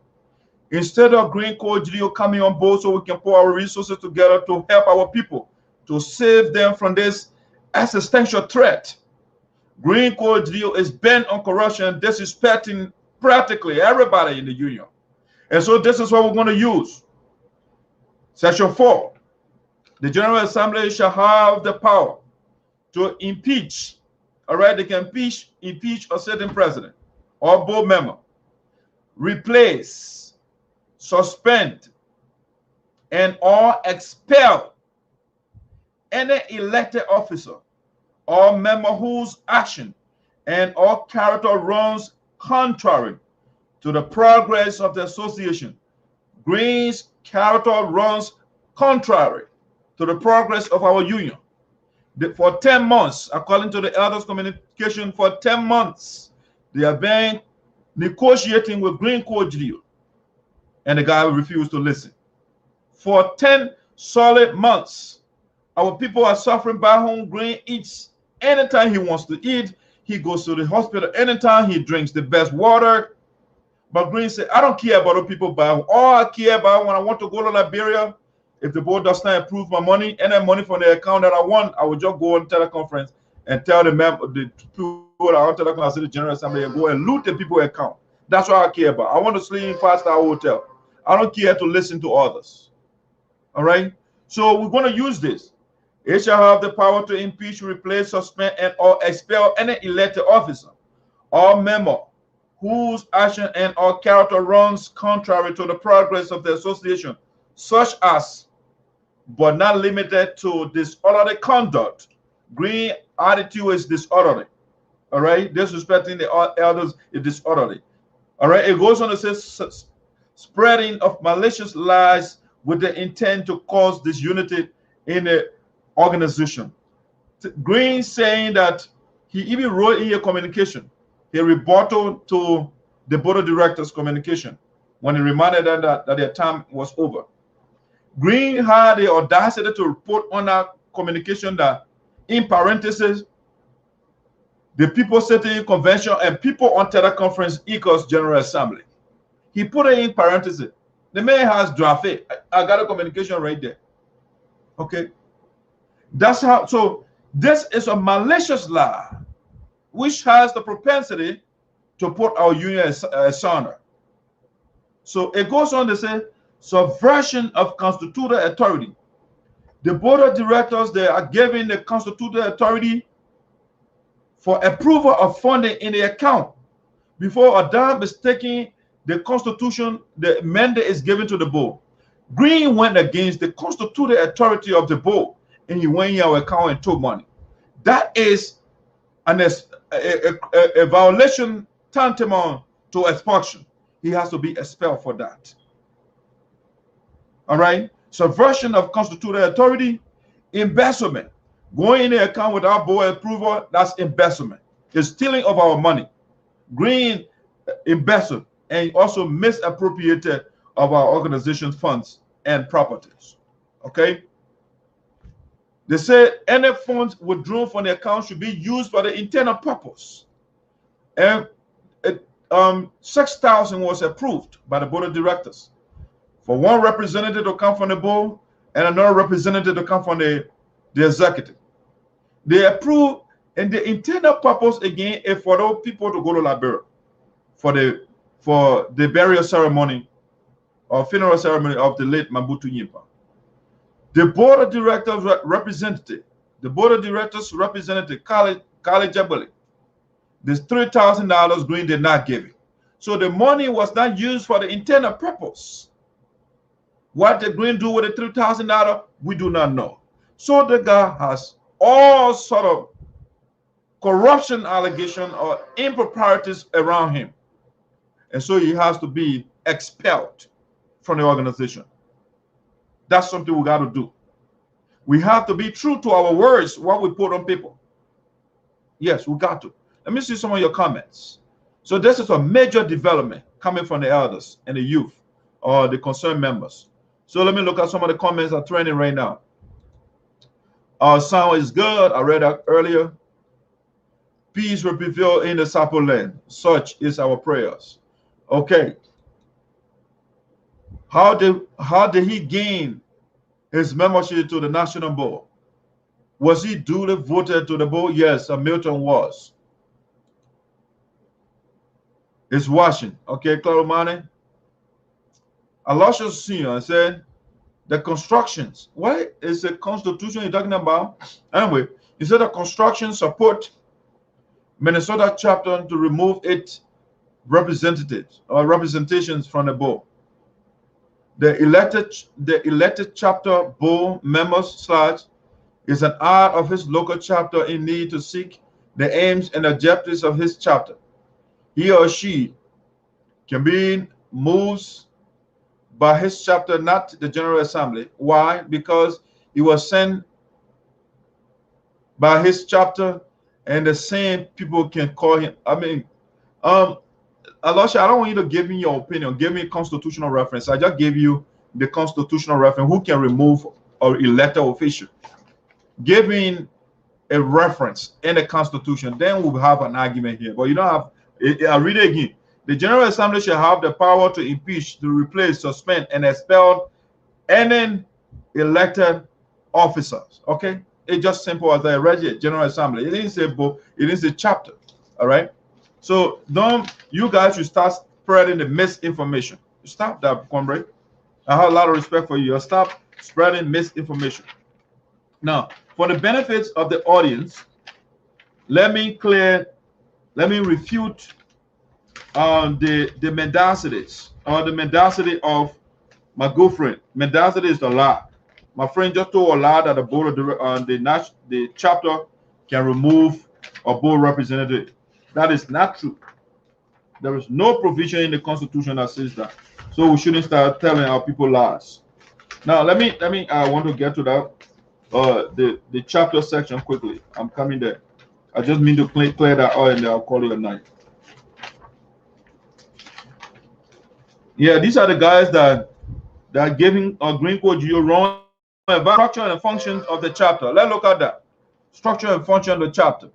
Instead of Green Code GDO coming on board so we can put our resources together to help our people, to save them from this existential threat, Green Code GDO is bent on corruption, disrespecting practically everybody in the union. And so this is what we're going to use. Section 4, the General Assembly shall have the power to impeach. All right, they can impeach a certain president or board member, replace, suspend, and or expel any elected officer or member whose action and or character runs contrary to the progress of the association. Green's character runs contrary to the progress of our union. For 10 months, according to the elders' communication, for 10 months, they have been negotiating with Green Code GDO, and the guy refused to listen. For 10 solid months, our people are suffering by home. Green eats anytime he wants to eat. He goes to the hospital anytime. He drinks the best water. But Green said, "I don't care about the people by home. All I care about when I want to go to Liberia, if the board does not approve my money, any money from the account that I want, I will just go on teleconference and tell the people that I want to teleconference to the General Assembly and go and loot the people's account. That's what I care about. I want to sleep in 5-star hotel. I don't care to listen to others." All right? So we're going to use this. It shall have the power to impeach, replace, suspend, and or expel any elected officer or member whose action and or character runs contrary to the progress of the association, such as, but not limited to, disorderly conduct. Green attitude is disorderly. All right? Disrespecting the elders is disorderly. All right? It goes on to say spreading of malicious lies with the intent to cause disunity in the organization. Green saying that he even wrote in a communication, he rebutted to the board of directors communication when he reminded them that their time was over. Green had the audacity to report on that communication that, in parentheses, the people sitting in convention and people on teleconference equals General Assembly. He put it in parentheses. The man has drafted. I got a communication right there. Okay. That's how. So this is a malicious law, which has the propensity to put our union asunder. So it goes on to say, subversion of constitutional authority. The board of directors, they are giving the constitutional authority for approval of funding in the account. Before a dime is taken, the constitution, the mandate is given to the board. Green went against the constitutional authority of the board, and he went in our account and took money. That is a violation tantamount to expulsion. He has to be expelled for that. All right. Subversion of constitutional authority, embezzlement. Going in the account without board approval, that's embezzlement. It's stealing of our money. Green embezzled and also misappropriated of our organization's funds and properties. Okay. They say any funds withdrawn from the account should be used for the intended purpose. And 6,000 was approved by the board of directors for one representative to come from the board and another representative to come from the executive. They approved, and the intended purpose again is for those people to go to Liberia for the burial ceremony or funeral ceremony of the late Mabutu Yimpa. The board of directors representative, Kali Jabali, this $3,000 Green did not give it. So the money was not used for the intended purpose. What did Green do with the $3,000? We do not know. So the guy has all sort of corruption allegation or improprieties around him. And so he has to be expelled from the organization. That's something we got to do. We have to be true to our words, what we put on people. Yes, we got to. Let me see some of your comments. So this is a major development coming from the elders and the youth or the concerned members. So let me look at some of the comments that are trending right now. Our sound is good. I read that earlier. Peace will prevail in the SARPO land. Such is our prayers. Okay. How did he gain his membership to the national board? Was he duly voted to the board? Yes, Milton was. It's washing. Okay, Claromani. Aloysius Senior said the constructions. What is the constitution you're talking about? Anyway, he said the construction support Minnesota chapter to remove its representatives or representations from the board. The elected chapter board members / is an art of his local chapter in need to seek the aims and objectives of his chapter. He or she can be moved by his chapter, not the General Assembly. Why? Because he was sent by his chapter, and the same people can call him. I mean, Alosha, I don't want you to give me your opinion. Give me constitutional reference. I just gave you the constitutional reference. Who can remove or elect an official? Give me a reference in the Constitution. Then we'll have an argument here. But you don't have. I'll read it again. The General Assembly shall have the power to impeach, to replace, suspend, and expel any elected officers. Okay, it's just simple as I read it. General Assembly. It didn't say book. It didn't say chapter. All right. So you guys should start spreading the misinformation. Stop that, comrade. I have a lot of respect for you. Stop spreading misinformation. Now, for the benefits of the audience, let me refute the mendacities or the mendacity of my good friend. Mendacity is the lie. My friend just told a lie that the board of the chapter can remove a board representative. That is not true. There is no provision in the Constitution that says that. So we shouldn't start telling our people lies. Now let me I want to get to that the chapter section quickly. I'm coming there. I just mean to clear that out, and I'll call it a night. Yeah, these are the guys that are giving a green code you wrong about structure and functions of the chapter. Let's look at that. Structure and function of the chapter.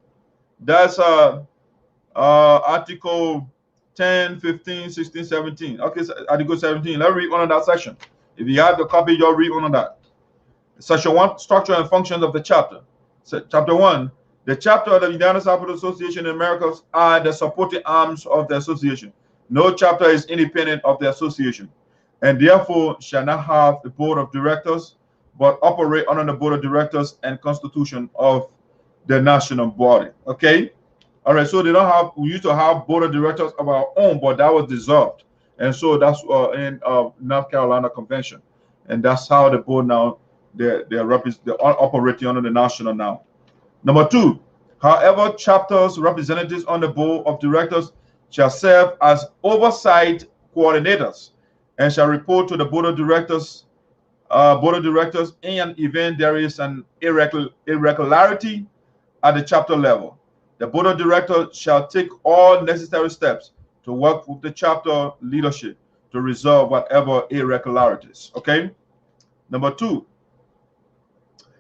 That's Article 10, 15, 16, 17. Okay, so I did go 17. Let's read one of that section. If you have the copy, you'll read one of that. Section 1, structure and functions of the chapter. So, chapter 1, the chapter of the United States Association in Americas are the supporting arms of the association. No chapter is independent of the association, and therefore shall not have a board of directors, but operate under the board of directors and constitution of the national body. Okay? All right, so they don't have, we used to have board of directors of our own, but that was dissolved. And so that's in North Carolina Convention. And that's how the board now, they're operating under the national now. Number 2, however, chapters representatives on the board of directors shall serve as oversight coordinators and shall report to the board of directors in an event there is an irregularity at the chapter level. The board of directors shall take all necessary steps to work with the chapter leadership to resolve whatever irregularities. Okay? Number 2,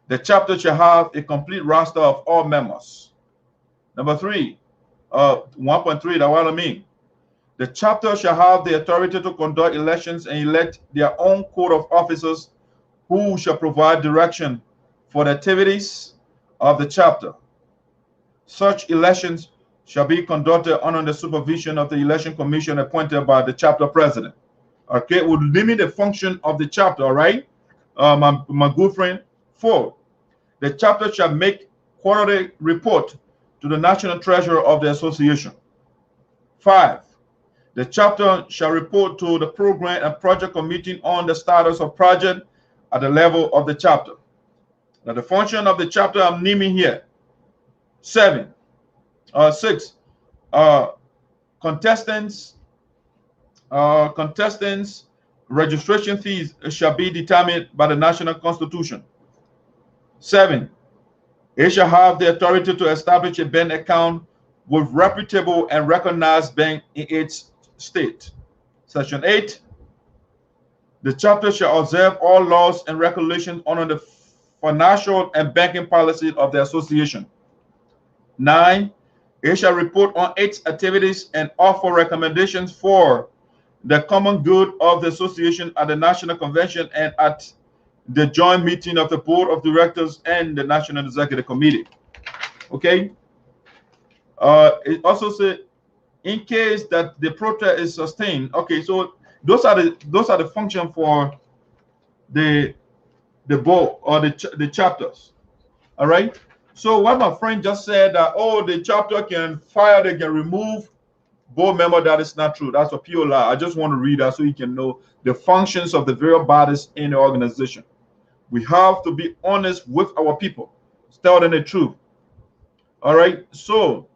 the chapter shall have a complete roster of all members. Number 3, 1.3, that's what I mean. The chapter shall have the authority to conduct elections and elect their own code of officers who shall provide direction for the activities of the chapter. Such elections shall be conducted under the supervision of the election commission appointed by the chapter president. Okay, it would limit the function of the chapter, all right? My good friend. 4, the chapter shall make quarterly report to the national treasurer of the association. 5, the chapter shall report to the program and project committee on the status of project at the level of the chapter. Now, the function of the chapter I'm naming here. 6, contestants registration fees shall be determined by the national constitution. 7, it shall have the authority to establish a bank account with reputable and recognized bank in its state. Section 8, the chapter shall observe all laws and regulations under the financial and banking policy of the association. 9, it shall report on its activities and offer recommendations for the common good of the association at the national convention and at the joint meeting of the board of directors and the national executive committee. Okay. It also said, in case that the protest is sustained. Okay, so those are the function for the board or the chapters. All right. So what my friend just said that, oh, the chapter can fire, they can remove board member, that is not true. That's a pure lie. I just want to read that so you can know the functions of the various bodies in the organization. We have to be honest with our people, tell them the truth. All right. So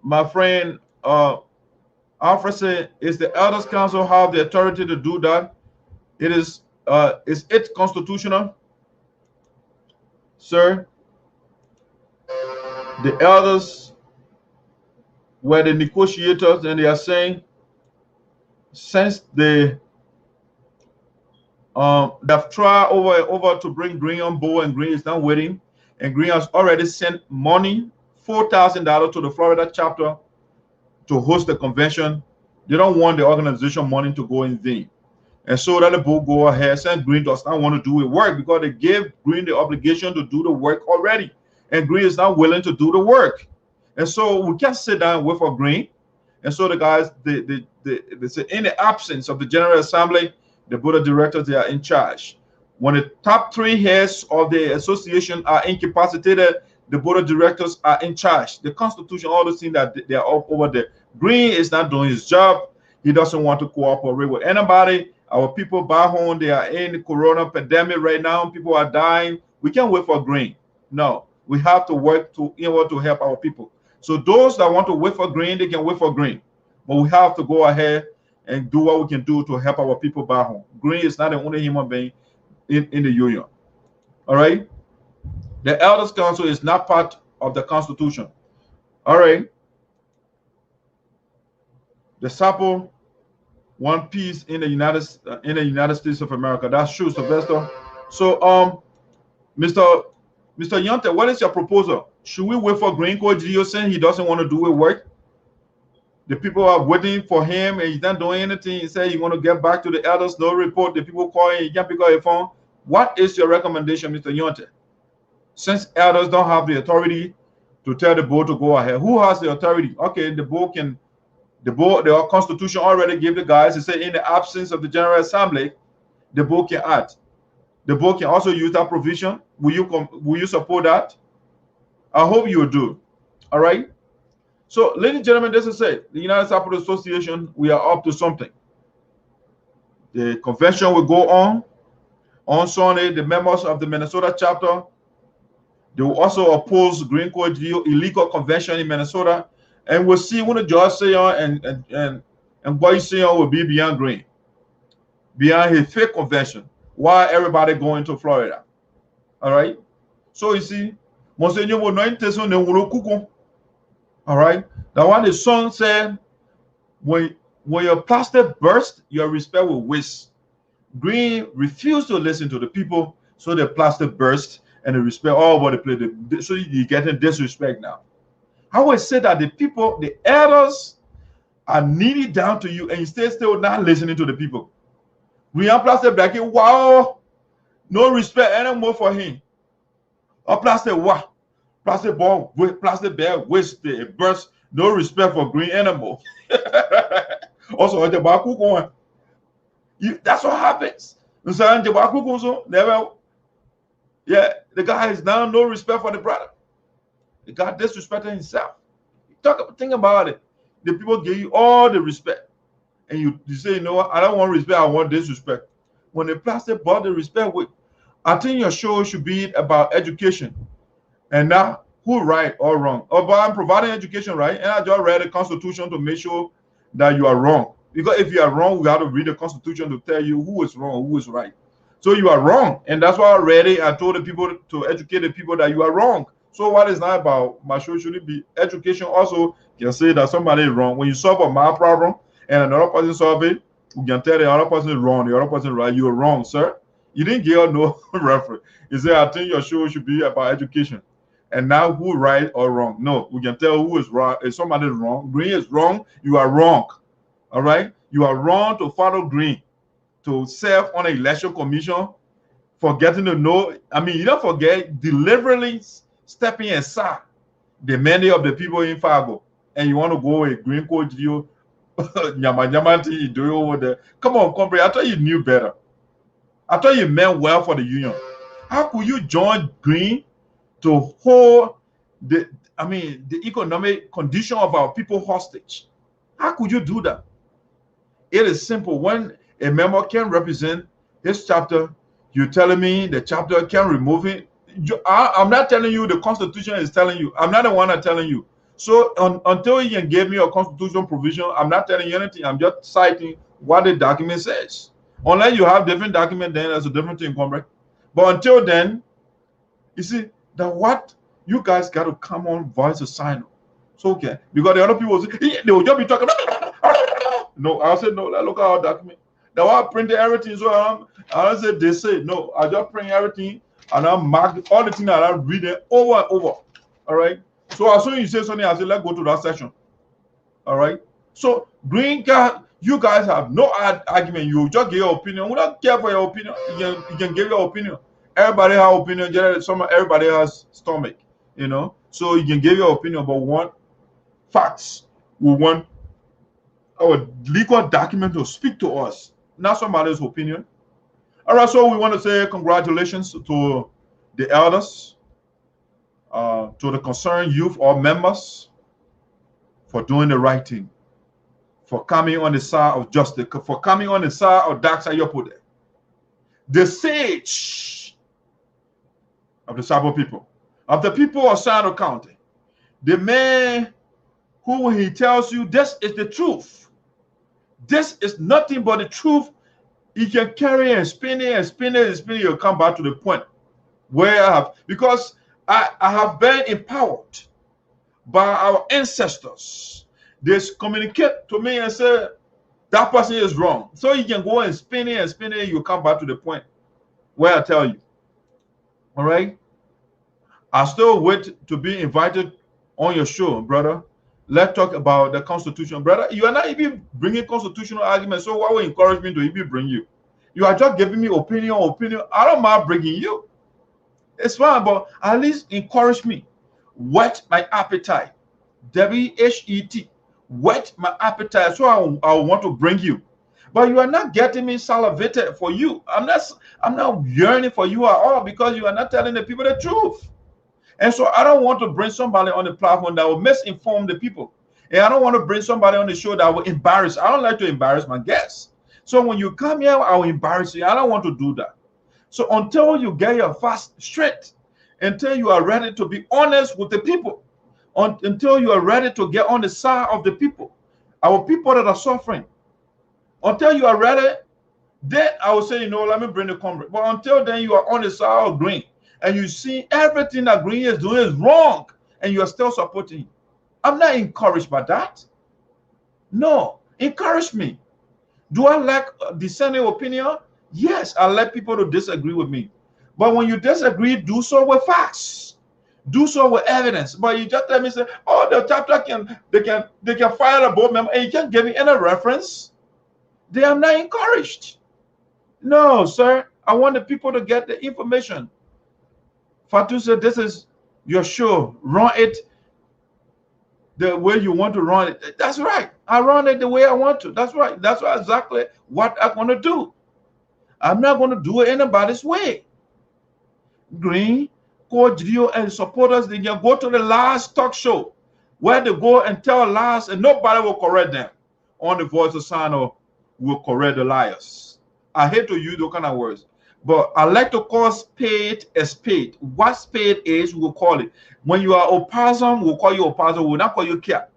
my friend Alfred said, is the elders council have the authority to do that? Is it constitutional? Sir, the elders were the negotiators, and they are saying, since they've tried over to bring Green on board, and Green is not waiting, and Green has already sent money, $4,000 to the Florida chapter to host the convention. They don't want the organization money to go in vain. And so that the board go ahead, and Green does not want to do the work because they gave Green the obligation to do the work already. And Green is not willing to do the work. And so we can't sit down with a Green. And so the guys, they say, in the absence of the General Assembly, the board of directors, they are in charge. When the top 3 heads of the association are incapacitated, the board of directors are in charge. The Constitution, all the things that they are all over there. Green is not doing his job. He doesn't want to cooperate with anybody. Our people back home, they are in the corona pandemic right now. People are dying. We can't wait for Green. No, we have to work in order to help our people. So those that want to wait for Green, they can wait for Green. But we have to go ahead and do what we can do to help our people back home. Green is not the only human being in the union. All right? The Elders Council is not part of the Constitution. All right? The SARPO, one piece in the United States of America. That's true, Sylvester. So, Mr. Yonte, what is your proposal? Should we wait for Green Code Geo saying he doesn't want to do it work? The people are waiting for him and he's not doing anything. He said, you want to get back to the elders, no report. The people calling, you can't pick up your phone. What is your recommendation, Mr. Yonte? Since elders don't have the authority to tell the board to go ahead, who has the authority? Okay, the board, the constitution already gave the guys to say in the absence of the General Assembly, the board can act. The board can also use that provision. Will you support that? I hope you do. All right. So, ladies and gentlemen, this is it. The United SARPO Association, we are up to something. The convention will go on. On Sunday, the members of the Minnesota chapter, they will also oppose Green Code deal illegal convention in Minnesota. And we'll see when the judge say and boy say will be beyond Green, beyond his fake convention. Why everybody going to Florida? All right. So you see, Monsignor will not intention they will cook. All right. Now, what the song said, when your pastor burst, your respect will waste. Green refused to listen to the people, so the pastor burst and the respect all over the place. So you're getting disrespect now. I always say that the people, the elders, are kneeling down to you, and you still not listening to the people. Green pastor black, wow, no respect anymore for him. Or pastor wow. Plastic ball, plastic bag, waste, burst, no respect for Green animal. Also, the Baku going. That's what happens. Never. Yeah, the guy is now no respect for the brother. The guy disrespecting himself. Think about it. The people give you all the respect, and you say, you know what? I don't want respect. I want disrespect. When the plastic ball, the respect with, I think your show should be about education. And now, who right or wrong? Oh, but I'm providing education, right? And I just read the Constitution to make sure that you are wrong. Because if you are wrong, we have to read the Constitution to tell you who is wrong, who is right. So you are wrong. And that's why I read it. I told the people to educate the people that you are wrong. So what is not about my show should it be education also can say that somebody is wrong. When you solve a math problem and another person solve it, you can tell the other person is wrong, the other person is right. You are wrong, sir. You didn't give no reference. You said, I think your show should be about education. And now who right or wrong? No, we can tell who is wrong. If somebody is wrong, Green is wrong, you are wrong. All right? You are wrong to follow Green, to serve on an election commission, forgetting to know. I mean, you don't forget deliberately stepping aside the mandate of the people in Fargo. And you want to go with Green Code deal, you do over there. Come on, comrade. I thought you knew better. I thought you meant well for the union. How could you join Green to hold the economic condition of our people hostage? How could you do that? It is simple. When a member can represent his chapter, you're telling me the chapter can remove it. I'm not telling you the Constitution is telling you. I'm not the one that's telling you. So until you can give me a Constitution provision, I'm not telling you anything. I'm just citing what the document says. Unless you have different document, then that's a different thing, comrade. But until then, you see, that what you guys got to come on voice of SINOE. So okay, because the other people will say, they will just be talking. No, I said no. Look at our document. Now I printed everything. So I said they say no. I just print everything and I mark all the things that I read it over and over. All right. So as soon as you say something, I say let's go to that section. All right. So Green Card, you guys have no argument. You just give your opinion. We don't care for your opinion. You can give your opinion. Everybody has opinion. Everybody has stomach, you know. So you can give your opinion, but we want facts. We want our legal document to speak to us, not somebody's opinion. All right. So we want to say congratulations to the elders, to the concerned youth or members, for doing the right thing, for coming on the side of justice, for coming on the side of dark side. You put there. The sage of the SARPO people, of the people of SINOE County, the man who, when he tells you this is the truth, this is nothing but the truth, he can carry and spin it and spin it and spin it. You'll come back to the point where I have, because I have been empowered by our ancestors. They communicate to me and say that person is wrong. So you can go and spin it and spin it. You come back to the point where I tell you. All right. I still wait to be invited on your show, brother. Let's talk about the Constitution. Brother, you are not even bringing constitutional arguments, so why would encourage me to even bring you? You are just giving me opinion. I don't mind bringing you. It's fine, but at least encourage me. Whet my appetite. WHET. Whet my appetite. So I want to bring you. But you are not getting me salivated for you. I'm not yearning for you at all, because you are not telling the people the truth. And so I don't want to bring somebody on the platform that will misinform the people. And I don't want to bring somebody on the show that will embarrass. I don't like to embarrass my guests. So when you come here, I will embarrass you. I don't want to do that. So until you get your facts straight, until you are ready to be honest with the people, until you are ready to get on the side of the people, our people that are suffering, until you are ready, then I will say, you know, let me bring the conversation. But until then, you are on the side of Green, and you see everything that Green is doing is wrong, and you are still supporting him. I'm not encouraged by that. No, encourage me. Do I like dissenting opinion? Yes, I like people to disagree with me. But when you disagree, do so with facts. Do so with evidence. But you just let me say, oh, the chapter they can fire a board member, and you can't give me any reference. They are not encouraged. No, sir. I want the people to get the information. Fatu said, this is your show. Run it the way you want to run it. That's right. I run it the way I want to. That's right. That's exactly what I'm going to do. I'm not going to do it anybody's way. Green, Coach Dio, and supporters, they can go to the last talk show where they go and tell lies, and nobody will correct them. On the Voice of SINOE will correct the liars. I hate to use those kind of words, but I like to call spade a spade. What spade is, we'll call it. When you are opossum, we'll call you opossum. We'll not call you cat.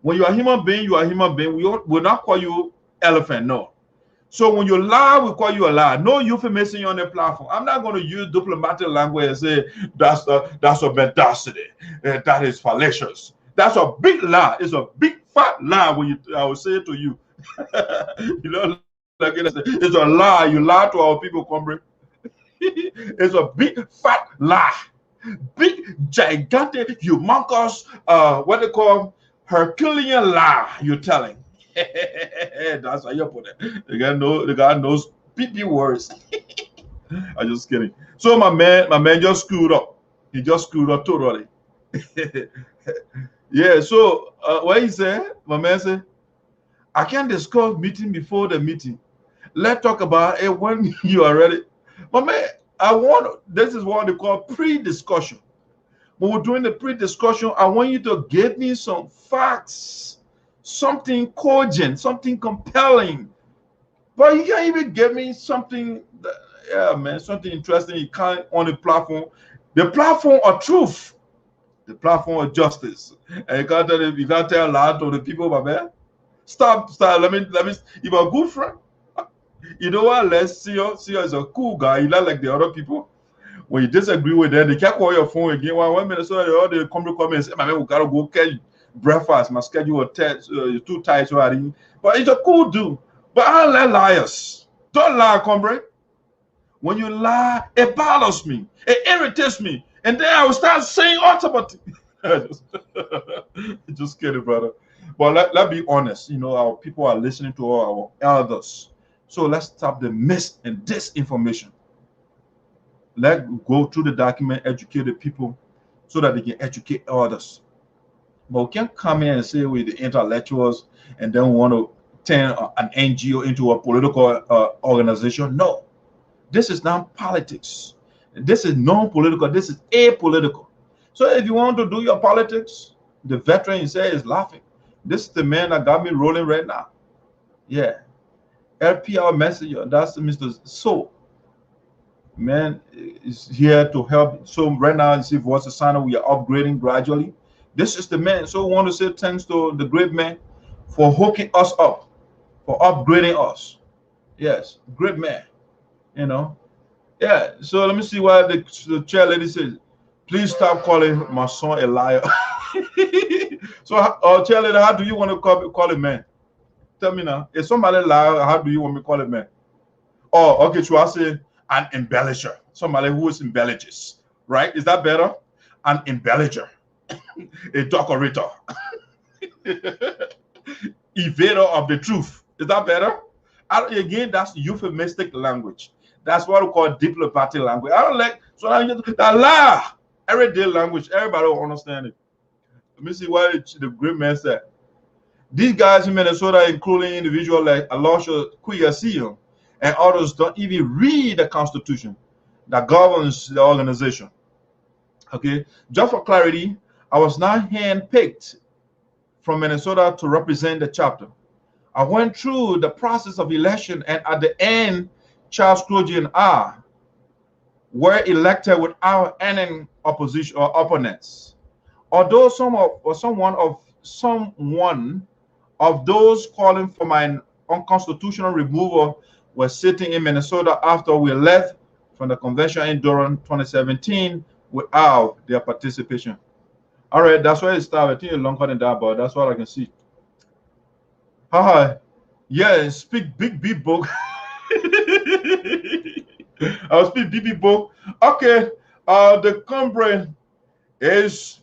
When you are human being, you are human being. We will not call you elephant. No. So when you lie, we call you a liar. No euphemism on the platform. I'm not going to use diplomatic language and say that's a mendacity. That is fallacious. That's a big lie. It's a big fat lie. When I will say it to you. You know, like it's a lie. You lie to our people, comrade. It's a big fat lie. Big, gigantic, humongous, what they call Herculean lie you're telling. That's how you put it. The guy knows PP words. I'm just kidding. So my man just screwed up. He just screwed up totally. Yeah, so what he said, my man said, I can't discuss meeting before the meeting. Let's talk about it when you are ready. My man, this is what they call pre-discussion. When we're doing the pre-discussion, I want you to give me some facts, something cogent, something compelling. But you can't even give me something, something interesting. You can't on the platform. The platform of truth, the platform of justice. And you can't tell a lot to the people, my man. Stop. Let me. You're a good friend. You know what? Let's see you. See you as a cool guy. You not like the other people. When you disagree with them, they can't call your phone again. 1 minute, so they come and say, man, we gotta go catch breakfast. My schedule is too tight, so I didn't. But he's a cool dude. But I don't like liars. Don't lie, comrade. When you lie, it bothers me. It irritates me. And then I will start saying automatically. Just kidding, brother. But let's be honest. You know, our people are listening to our elders. So let's stop the mis and disinformation. Let's go through the document, educate the people so that they can educate others. But we can't come in and say we're the intellectuals and then we want to turn an NGO into a political organization. No, this is not politics. This is non-political. This is apolitical. So if you want to do your politics, the veteran you say is laughing. This is the man that got me rolling right now. Yeah. LPR messenger, that's Mr. So. Man is here to help. So right now, you see Voice of SINOE, we are upgrading gradually. This is the man. So we want to say thanks to the great man for hooking us up, for upgrading us. Yes, great man. You know. Yeah. So let me see what the chair lady says. Please stop calling my son a liar. So, chair lady, how do you want to call a man? Tell me now. If somebody lie, how do you want me to call a man? Oh, okay. So I say an embellisher, somebody who is embellishes, right? Is that better? An embellisher, a decorator. evader of the truth. Is that better? Again, that's euphemistic language. That's what we call diplomatic language. I don't like so that lie. Everyday language. Everybody will understand it. Let me see what the great man said. These guys in Minnesota, including individuals like Alosha Kuyasio and others, don't even read the Constitution that governs the organization. Okay, just for clarity, I was not handpicked from Minnesota to represent the chapter. I went through the process of election, and at the end, Charles Clogy and I were elected without any opposition or opponents. Although someone of those calling for my unconstitutional removal were sitting in Minnesota after we left from the convention in Durham 2017 without their participation. All right, that's where it started. I think it's longer than that, but that's what I can see. Hi. Yeah, speak big book. I'll speak big book. Okay, the comrade is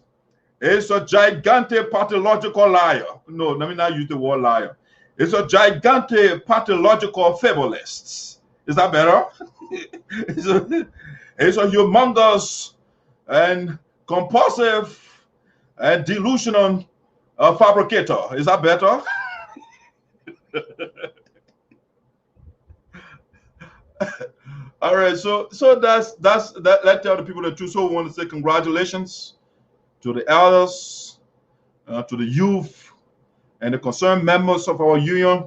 a gigantic pathological liar. No, let me not use the word liar. It's a gigantic pathological fabulist. Is that better? It's a humongous and compulsive and delusional fabricator. Is that better? All right, so that's that. Let's tell the people the truth. So we want to say congratulations to the elders, to the youth, and the concerned members of our union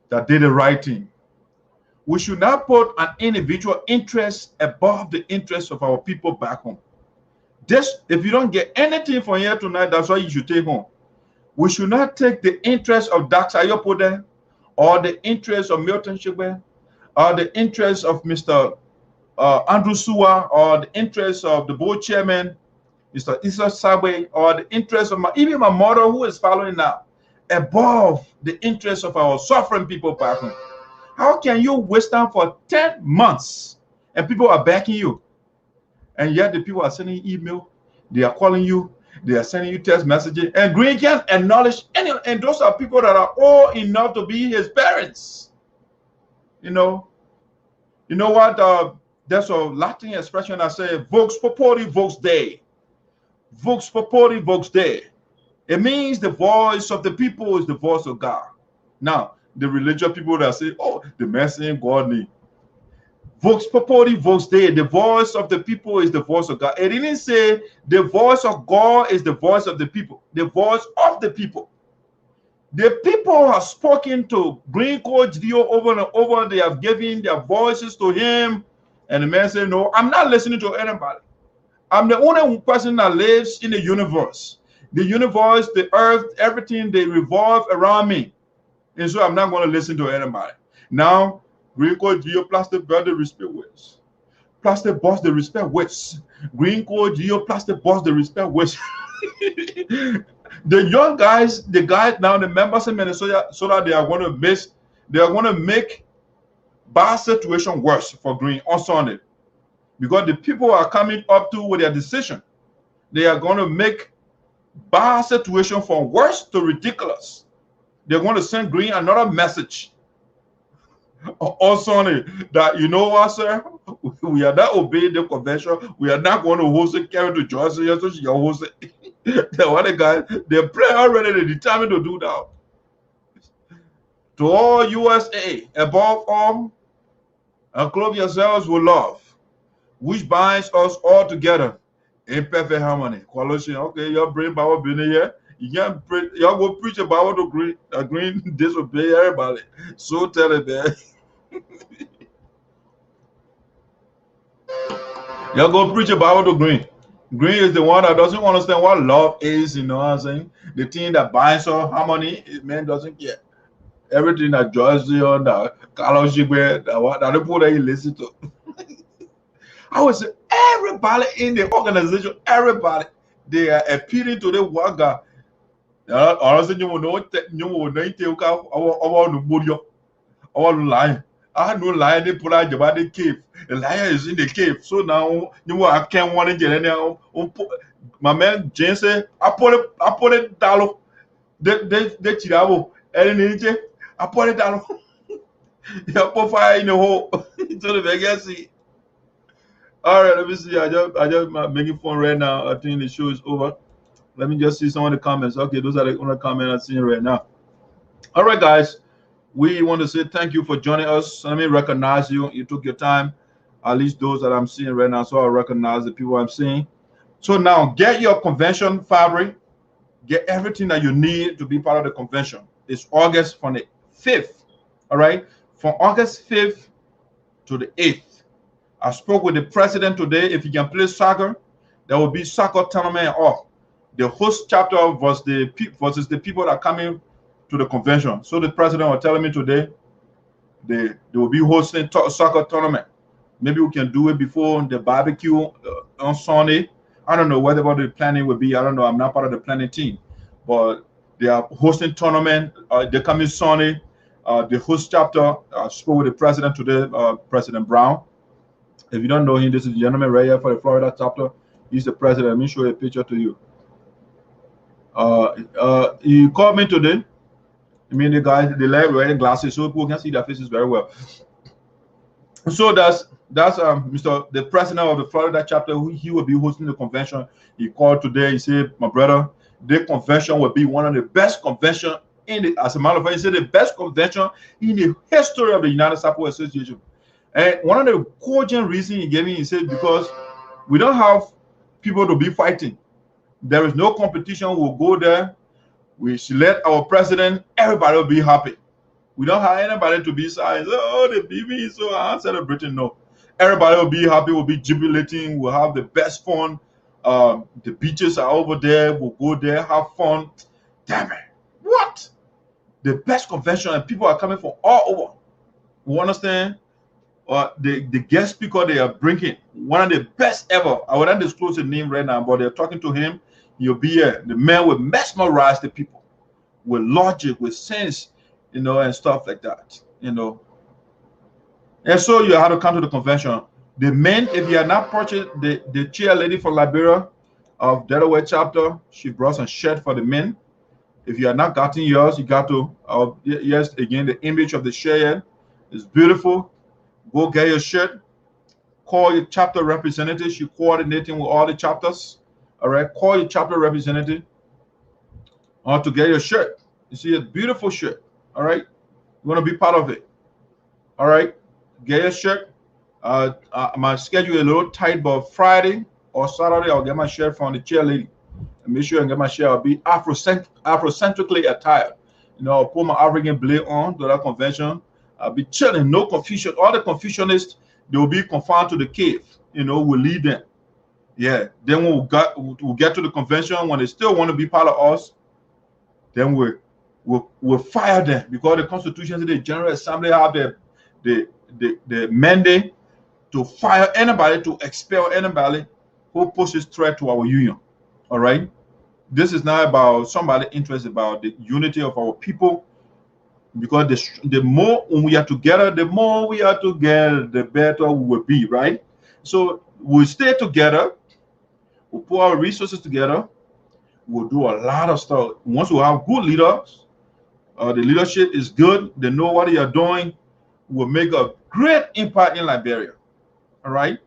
that did the right thing. We should not put an individual interest above the interest of our people back home. This, if you don't get anything from here tonight, that's what you should take home. We should not take the interest of Dax Ayopode or the interest of Milton Shigbe or the interest of Mr. Andrew Suwa or the interest of the board chairman, Mr. Issa Sabwe, or the interest of even my mother who is following now, above the interest of our suffering people back home. How can you waste time for 10 months and people are backing you? And yet the people are sending you email, they are calling you, they are sending you text messages, and Green can't acknowledge any, and those are people that are old enough to be his parents. You know what? There's a Latin expression that says Vox Populi, Vox Dei. Vox Populi, Vox Dei. It means the voice of the people is the voice of God. Now, the religious people that say, oh, the message God need. Vox Populi, Vox Dei. The voice of the people is the voice of God. It didn't say the voice of God is the voice of the people. The voice of the people. The people have spoken to Green Coach Dio over and over. They have given their voices to him. And the man said, no, I'm not listening to anybody. I'm the only person that lives in the universe. The universe, the earth, everything, they revolve around me. And so I'm not going to listen to anybody. Now, Green Coach Dio plastic bear the respect with. Plastic boss the respect with. Green Coach Dio plastic boss the respect with. The young guys, the guys now, the members in Minnesota, so that they are going to make bad situation worse for Green on Sunday. Because the people are coming up to with their decision. They are going to make bad situation from worse to ridiculous. They're going to send Green another message on Sunday that, you know what, sir? We are not obeying the convention. We are not going to host it, carry to Johnson. You're host it. The other guys, they're already they're determined to do that. To all USA, above all, and clothe yourselves with love, which binds us all together in perfect harmony. Colossians, okay, y'all bring power being here. Y'all go preach about the green disobey everybody. So tell it, man. Y'all go preach about the green. Green is the one that doesn't understand what love is, you know what I'm saying? The thing that binds all harmony, man doesn't care. Everything that joins you on that Carlos Shigbe, that the people that you listen to. I would say everybody in the organization, everybody, they are appealing to the one guy. Honestly, you will know our lion. I know lion they put out the cave. The lion is in the cave. So now you I can't want to get any. My man James said, I put it down. they tiravo. And I put it down. You put fire in the hole. To the vacancy. All right, let me see. I just making fun right now. I think the show is over. Let me just see some of the comments. Okay, those are the only comments I'm seeing right now. All right, guys. We want to say thank you for joining us. Let me recognize you. You took your time. At least those that I'm seeing right now. So I recognize the people I'm seeing. So now get your convention fabric. Get everything that you need to be part of the convention. It's August from the 5th. All right. From August 5th to the 8th. I spoke with the president today. If you can play soccer, there will be soccer tournament off. The host chapter versus the people that are coming to the convention. So the president was telling me today they will be hosting soccer tournament. Maybe we can do it before the barbecue on Sunday. I don't know whether what the planning will be. I don't know. I'm not part of the planning team, but they are hosting tournament. They're coming Sunday. The host chapter spoke with the president today, President Brown. If you don't know him, this is the gentleman right here for the Florida chapter. He's the president. Let me show you a picture to you. He called me today. I mean, the guys, they like wearing glasses, so people can see their faces very well. So that's the president of the Florida chapter. He will be hosting the convention. He called today. He said, "My brother, the convention will be one of the best convention in the. As a matter of fact, he said the best convention in the history of the United SARPO Association." And one of the cogent reasons he gave me, he said, because we don't have people to be fighting. There is no competition. We'll go there. We select our president. Everybody will be happy. We don't have anybody to be sad. Oh, they beat me, so I'm celebrating. No. Everybody will be happy. We'll be jubilating. We'll have the best fun. The beaches are over there. We'll go there, have fun. Damn it. What? The best convention, and people are coming from all over. You understand? The guest speaker they are bringing, one of the best ever. I wouldn't disclose the name right now, but they're talking to him. He'll be here. The man will mesmerize the people with logic, with sense, and stuff like that, And so you have to come to the convention. The men, if you are not purchased, the chair lady from Liberia of Delaware chapter, she brought some shirt for the men. If you are not gotten yours, you got to, yes, again, the image of the chair is beautiful. Go get your shirt. Call your chapter representative. She's coordinating with all the chapters. All right, call your chapter representative to get your shirt. You see a beautiful shirt. All right, you want to be part of it. All right, get your shirt. My schedule is a little tight, but Friday or Saturday I'll get my shirt from the chair lady. And make sure I get my shirt. I'll be Afrocentrically attired. I'll put my African blade on to that convention. I'll be chilling, no confusion. All the confusionists, they will be confined to the cave. We'll lead them. Yeah. Then we'll get to the convention. When they still want to be part of us, then we'll fire them, because the Constitution of the General Assembly have the mandate to fire anybody, to expel anybody who poses threat to our union. All right. This is not about somebody interested about the unity of our people. Because the more we are together, the better we will be, right? So we'll stay together, we'll put our resources together, we'll do a lot of stuff. Once we have good leaders, the leadership is good, they know what they are doing, we'll make a great impact in Liberia. All right?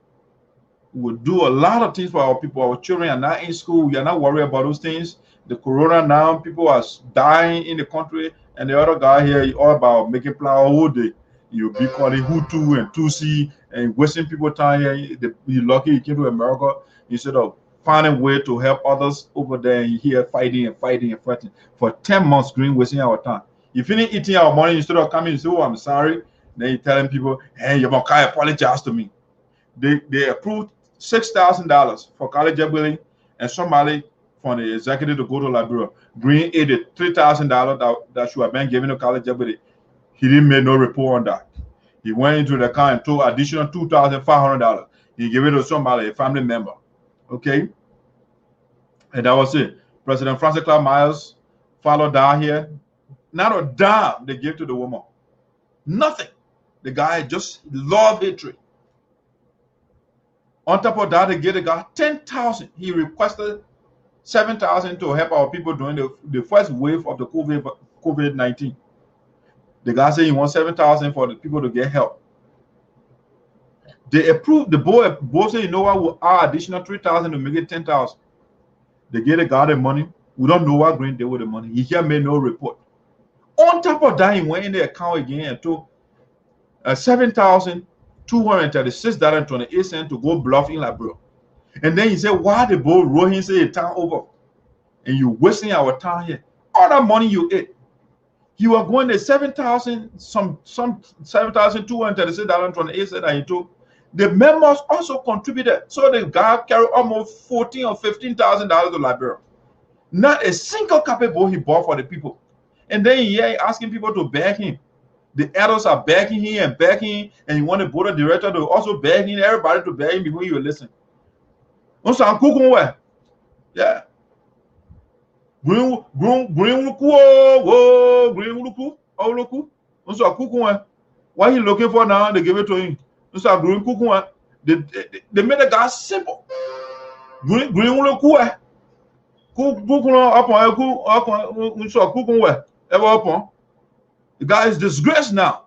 We'll do a lot of things for our people. Our children are not in school, we are not worried about those things. The corona now, people are dying in the country. And the other guy here is all about making flour all day. You'll be calling Hutu and Tutsi and wasting people time here. You're lucky you came to America instead of finding a way to help others over there, and here fighting for 10 months, wasting our time. You finish eating our money instead of coming and say, "Oh, I'm sorry." Then you're telling people, "Hey, you can't apologize to me." They approved $6,000 for college ability, and somebody from the executive to go to Liberia. Green aided $3,000 that should have been given to college ability. He didn't make no report on that. He went into the account and took additional $2,500. He gave it to somebody, a family member. Okay? And that was it. President Francis Clark Myers followed down here. Not a dime they gave to the woman. Nothing. The guy just loved hatred. On top of that, they gave the guy $10,000. He requested 7,000 to help our people during the first wave of the COVID-19. The guy said he wants 7,000 for the people to get help. They approved, the board said, you know what, we'll add additional 3,000 to make it 10,000. They gave the guy the money. We don't know what Green did with the money. He here made no report. On top of that, he went in the account again and took $7,236.28 to go bluff in Liberia. And then he said, why the boat roll him say a town over? And you wasting our time here. All that money you ate. You are going to $7,236.28 that he took. The members also contributed. So the guy carried almost $14,000 or $15,000 to Liberia. Not a single copy boat he bought for the people. And then he asking people to back him. The elders are backing him and backing him, and you want the board of director to also back him, everybody to back him before you listen. Also, I'm cooking where? Yeah. Green Luku. Also, I'm cooking where? What he looking for now? They give it to him. Also, green cooking where? They made the guy simple. Green Luku. Cooking up on so cooking where? Ever up on? The guy is disgraced now.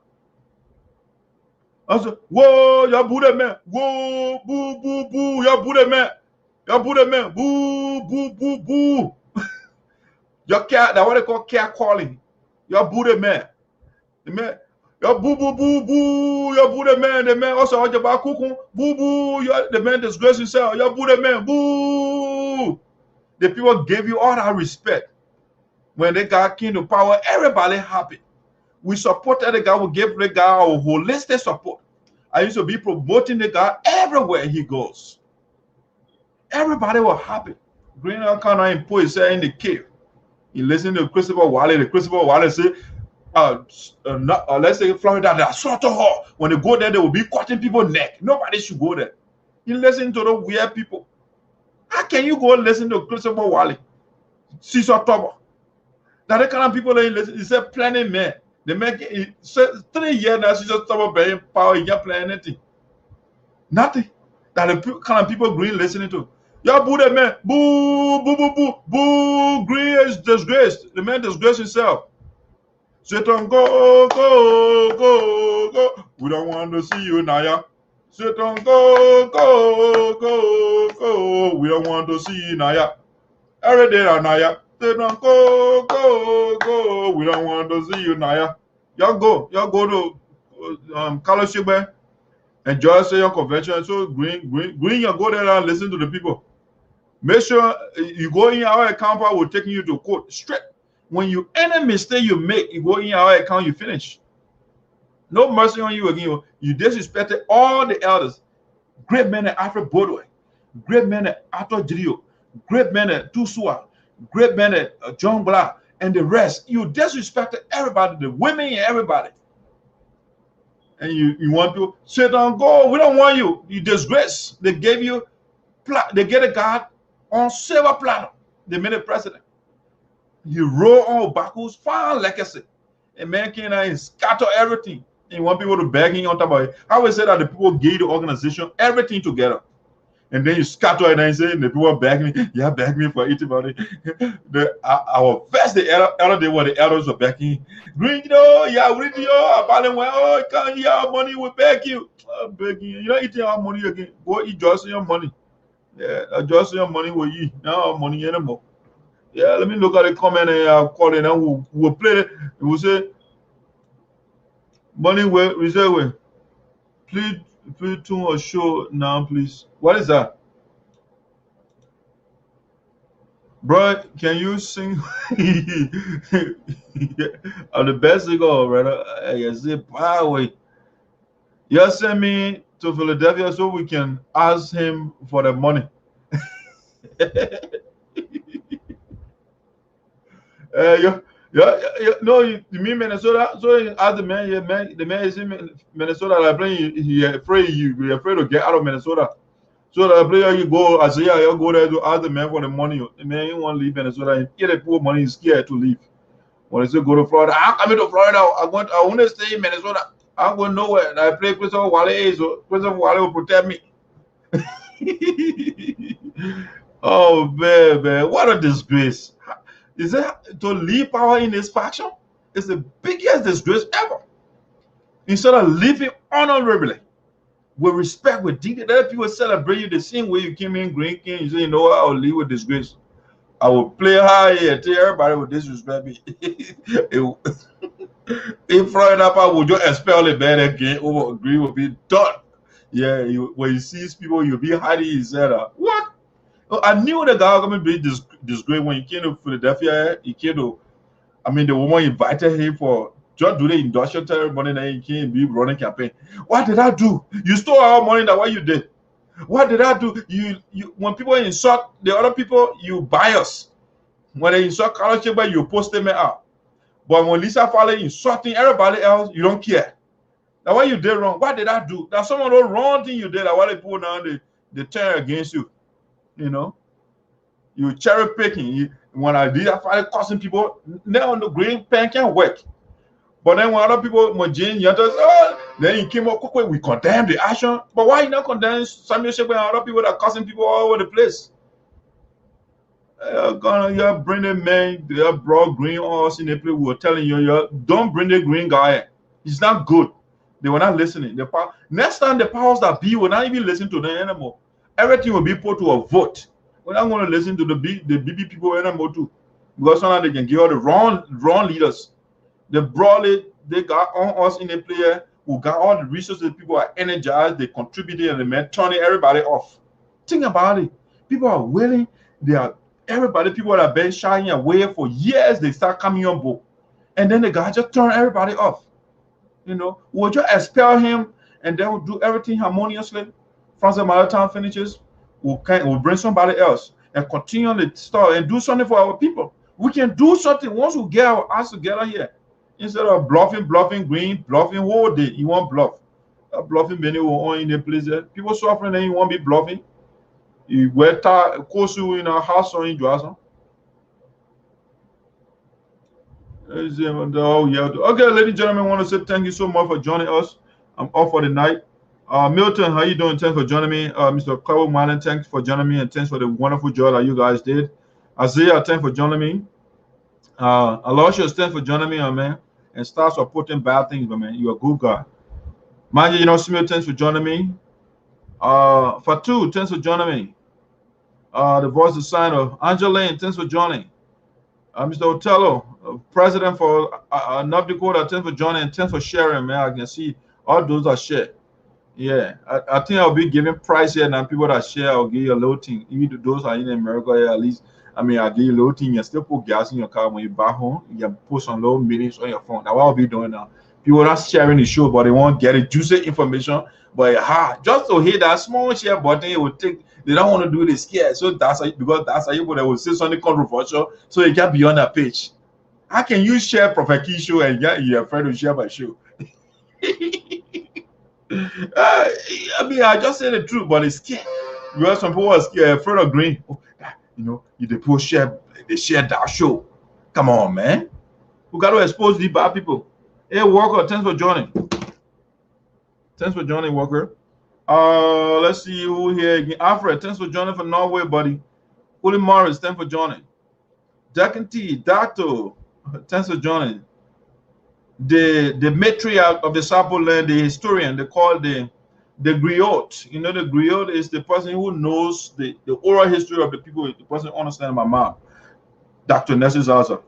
I said, whoa, your Buddha man. Whoa, boo, boo, boo, your Buddha man. Your Buddha man. Boo, boo, boo, boo. Your cat, that's what they call cat calling. Your Buddha man. The man, your boo, boo, boo, boo, your Buddha man. The man also out about cooking. Boo, boo, the man disgraced himself. Your Buddha man. Boo. The people gave you all that respect. When they got king to power, everybody happy. We supported the guy. We gave the guy our holistic support. I used to be promoting the guy everywhere he goes. Everybody was happy. Green Alcana in Poe said in the cave. He listened to Christopher Wiley. The Christopher Wiley said, let's say Florida, they are slaughter hall. When they go there, they will be cutting people's neck. Nobody should go there. He listened to the weird people. How can you go listen to Christopher Wiley? Caesar Toba. Now the kind of people that he listen, he said planning man. They make it 3 years now. She just stop paying power. You can't plan anything. Nothing. That the kind of people Green listening to. Y'all boo that man. Boo, boo, boo, boo, boo. Green is disgraced. The man disgraced himself. Satan, go, go, go, go. We don't want to see you, Naya. Satan, go, go, go, go. We don't want to see you, Naya. Every day, Naya. Satan, go, go, go. We don't want to see you, Naya. Y'all go to Kalashigbe. Enjoy your convention. So Green, you go there and listen to the people. Make sure you go in our account, we're taking you to court straight. When you any mistake you make, you go in our account, you finish. No mercy on you again. You disrespected all the elders. Great men at Alfred Bodway, great men at Arthur Grio, great men at Tusua, great men at John Black, and the rest. You disrespected everybody, the women and everybody. And you want to sit down, go. We don't want you. You disgrace. They gave you, they get a guy on silver platter. They made a president. You roll on Baku's fine legacy. And man came and scatter everything. And you want people to beg him on top of it. I always say that the people gave the organization everything together. And then you scatter it and say, the people beg me, yeah, beg me for eating money. Our first, the elder day, what the elders were begging. Green, yeah, we do, oh, can't hear our money, we beg you. Begging you. You're not eating our money again. Go eat just your money. Yeah, just your money will eat. Now our money anymore. Yeah, let me look at the comment and I'll call it and we'll play it. We'll say, money will reserve. Please tune or show now, please. What is that? Bro, can you sing? I'm the best singer, brother. I say, power. You send me to Philadelphia so we can ask him for the money. No, you mean Minnesota? So you ask the man, the man is in Minnesota. I play, he afraid you're afraid to get out of Minnesota. So the player you go, Isaiah, you go there to ask the man for the money. The man you want to leave Minnesota and get the poor money, he's scared to leave. When they say go to Florida, I'm coming to Florida. I want to stay in Minnesota. I'm going nowhere. And I play Christopher Wale, so Christopher Wale will protect me. Oh man, what a disgrace! Is it to leave power in this faction? It's the biggest disgrace ever. Instead of living honorably, with respect, with dignity, let people celebrate you the same way you came in drinking. You say, you know what, I'll leave with disgrace. I will play high and tell everybody will disrespect me. If Florida Papa would just expel the bad again, over agree will be done. Yeah, when you see people, you'll be hiding his head. What? Oh, I knew the guy was going to be this great when he came to Philadelphia. He came to, I mean, the woman invited him for just do the industrial ceremony, and he came be running campaign. What did I do? You stole our money. That what you did? What did I do? You when people insult the other people, you bias. When they insult Carlos Chamber, you post them out. But when Lisa Fowler insulting everybody else, you don't care. Now what you did wrong? What did I do? That's some of the wrong thing you did. That what they put down, they turn against you. You know, you cherry picking. When I did that, Fowler causing people now on the green pen can't work. But then when other people, when Jane Yantas, then he came up quickly, we condemn the action. But why you not condemn Samuel Shepard and other people that are causing people all over the place? You're bringing men, they have brought green horse in the place. We were telling you, don't bring the green guy. He's not good. They were not listening. Next time, the powers that be will not even listen to them anymore. Everything will be put to a vote. We're not going to listen to the BB people anymore too, because sometimes they can give all the wrong leaders. They brought it. They got on us in the player who got all the resources. People are energized. They contributed and they man turning everybody off. Think about it. People are willing. They are everybody. People that have been shying away for years. They start coming on board, and then the guy just turn everybody off. You know, we'll just expel him, and then we'll do everything harmoniously. Francis Maritime finishes. We'll bring somebody else and continue the story and do something for our people. We can do something once we get our ass together here. Instead of bluffing green, bluffing whole day, you want bluff. Bluffing many will own in the place there. People suffering and you won't be bluffing. You wear course you in a house or in Johnson. Oh yeah. Okay, ladies and gentlemen, I want to say thank you so much for joining us. I'm off for the night. Milton, how you doing? Thanks for joining me. Mr. Cabo Marlin, thanks for joining me, and thanks for the wonderful job that you guys did. Isaiah, thanks for joining me. Aloysius, thanks for joining me, man. And start supporting bad things, man. You're a good guy. Mind you, Smith, thanks for joining me. Fatu, thanks for joining me. The voice of Sino. Angeline, thanks for joining. Mr. Otello, president for North Dakota, thanks for joining and thanks for sharing, man. I can see all those are shared. Yeah, I think I'll be giving price here now. People that share, I'll give you a little thing. Even those are in America, yeah, at least. I mean, I'll give you a little thing. You still put gas in your car when you back home. You can put some little minutes on your phone. That's what I'll be doing now. People are not sharing the show, but they won't get it juicy information. But just to hit that small share button, it will take. They don't want to do this scared. So that's how, because that's how you will say something controversial, so you get beyond that page. How can you share Prophet Key show and you're afraid to share my show? I mean, I just say the truth, but it's scared. Because some people are scared, afraid of green. Oh, you know, if they share that show. Come on, man. We got to expose the bad people. Hey, Walker, thanks for joining. Thanks for joining, Walker. Let's see who here again. Alfred, thanks for joining from Norway, buddy. Willie Morris, thanks for joining. Jack and T, Doctor, thanks for joining. The matriarch of the SARPO land, the historian, they call the griot. You know, the griot is the person who knows the oral history of the people, the person who understands my mom. Dr. Nessie Zaza.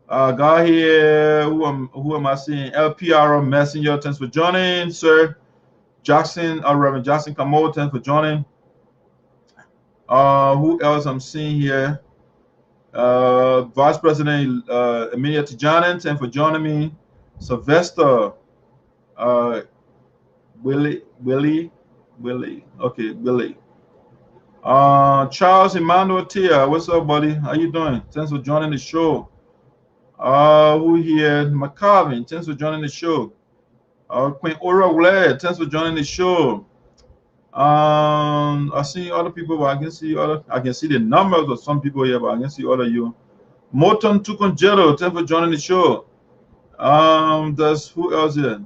Guy here, who am I seeing? LPR Messenger, thanks for joining, sir. Jackson, Reverend Jackson Kamo, thanks for joining. Who else I'm seeing here? Vice President Emilia Tijanen, thanks for joining me. Sylvester, Willie. Okay, Willie. Charles Emmanuel Tia, what's up, buddy? How you doing? Thanks for joining the show. Who here? McCarvin, thanks for joining the show. Queen Ora Wle, thanks for joining the show. I see other people, but I can see the numbers of some people here, but I can see all of you. Moton Tukonjero, thanks for joining the show. There's who else here?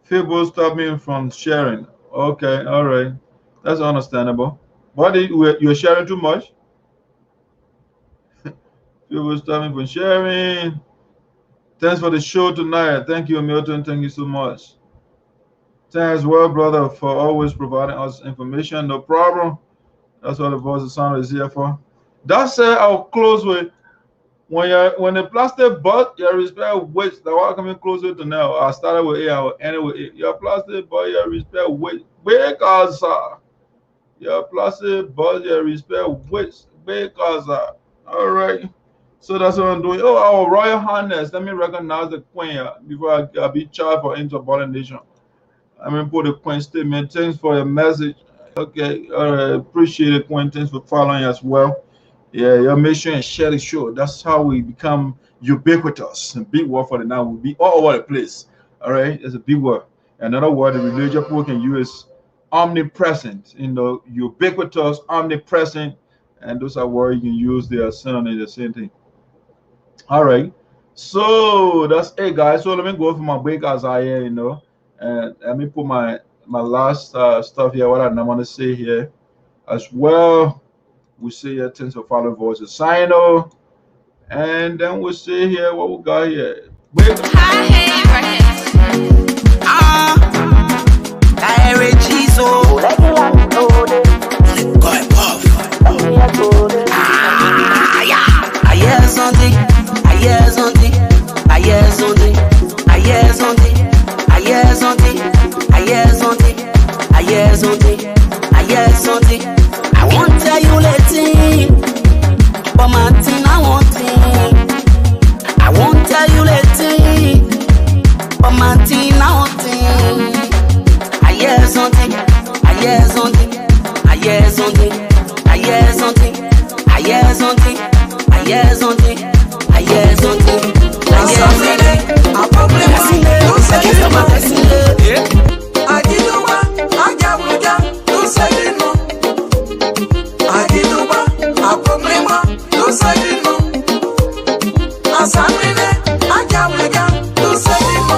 Fable stopped me from sharing. Okay, all right. That's understandable. But you're sharing too much. People stop me from sharing. Thanks for the show tonight. Thank you, Milton. Thank you so much. Thanks, well, brother, for always providing us information. No problem. That's what the voice of sound is here for. That said, I'll close with when the plastic butt, your respect weight. The one coming closer to now. I started with A, I will end with A. Your plastic butt, your respect weight. Because your plastic butt, your respect weight. Because all right. So that's what I'm doing. Oh, our Royal Highness. Let me recognize the Queen before I be charged for insubordination. I mean, put the Queen statement. Thanks for your message. Okay, all right. Appreciate it, Queen. Thanks for following as well. Yeah, your mission and share the show. That's how we become ubiquitous. A big word for the now. We'll be all over the place. All right, it's a big word. Another word the religious people can use omnipresent. Ubiquitous, omnipresent, and those are words you can use. They are synonyms, the same thing. All right. So that's it, guys. So let me go for my break as I am, and let me put my last stuff here. What I want to say here as well. We say here thanks for following voices. SINOE, and then we say here what we got here. Break. I won't tell you later, but Martin, I won't think. I won't tell you later, but Martin, I won't think. I hear something, I hear something, I hear something, I hear something, I hear something, I hear something, I hear something, I hear something. A problem, don't say it. I did no one, I got one, don't say it no. I did no one, a problem, don't say it no. I said it, I got one, don't say it no.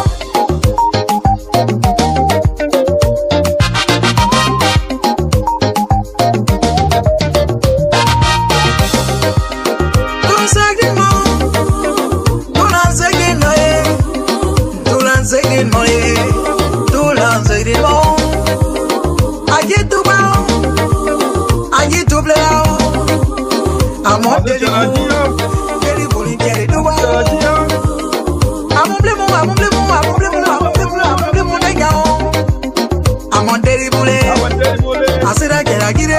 Don't say it no. Don't say it no. Don't say it no. I get to bow, I get to blow. I'm on the I said I get it.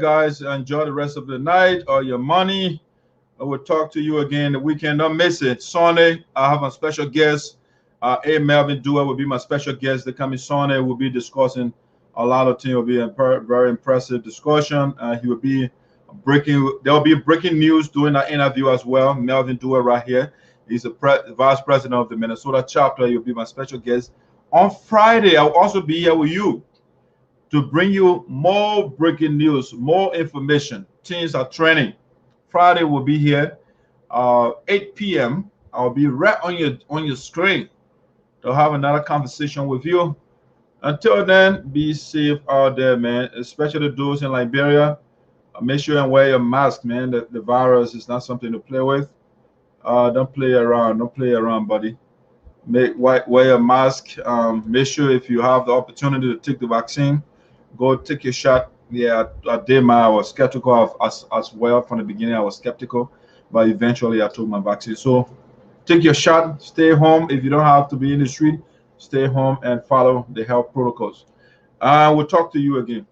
Guys, enjoy the rest of the night or your money. I will talk to you again the weekend. Don't miss it. Sunday, I have a special guest. A. Melvin Dewar will be my special guest. The coming Sunday, we'll be discussing a lot of things. It will be a very impressive discussion. He will be there will be breaking news during that interview as well. Melvin Dewar right here. He's the vice president of the Minnesota chapter. He'll be my special guest. On Friday, I'll also be here with you to bring you more breaking news, more information. Things are trending. Friday will be here, 8 p.m. I'll be right on your screen to have another conversation with you. Until then, be safe out there, man. Especially those in Liberia. Make sure and wear your mask, man. The virus is not something to play with. Don't play around. Don't play around, buddy. Wear a mask. Make sure if you have the opportunity to take the vaccine, go take your shot. Yeah, I did I was skeptical of as well from the beginning. I was skeptical, but eventually I took my vaccine. So take your shot. Stay home if you don't have to be in the street. Stay home and follow the health protocols. We'll talk to you again.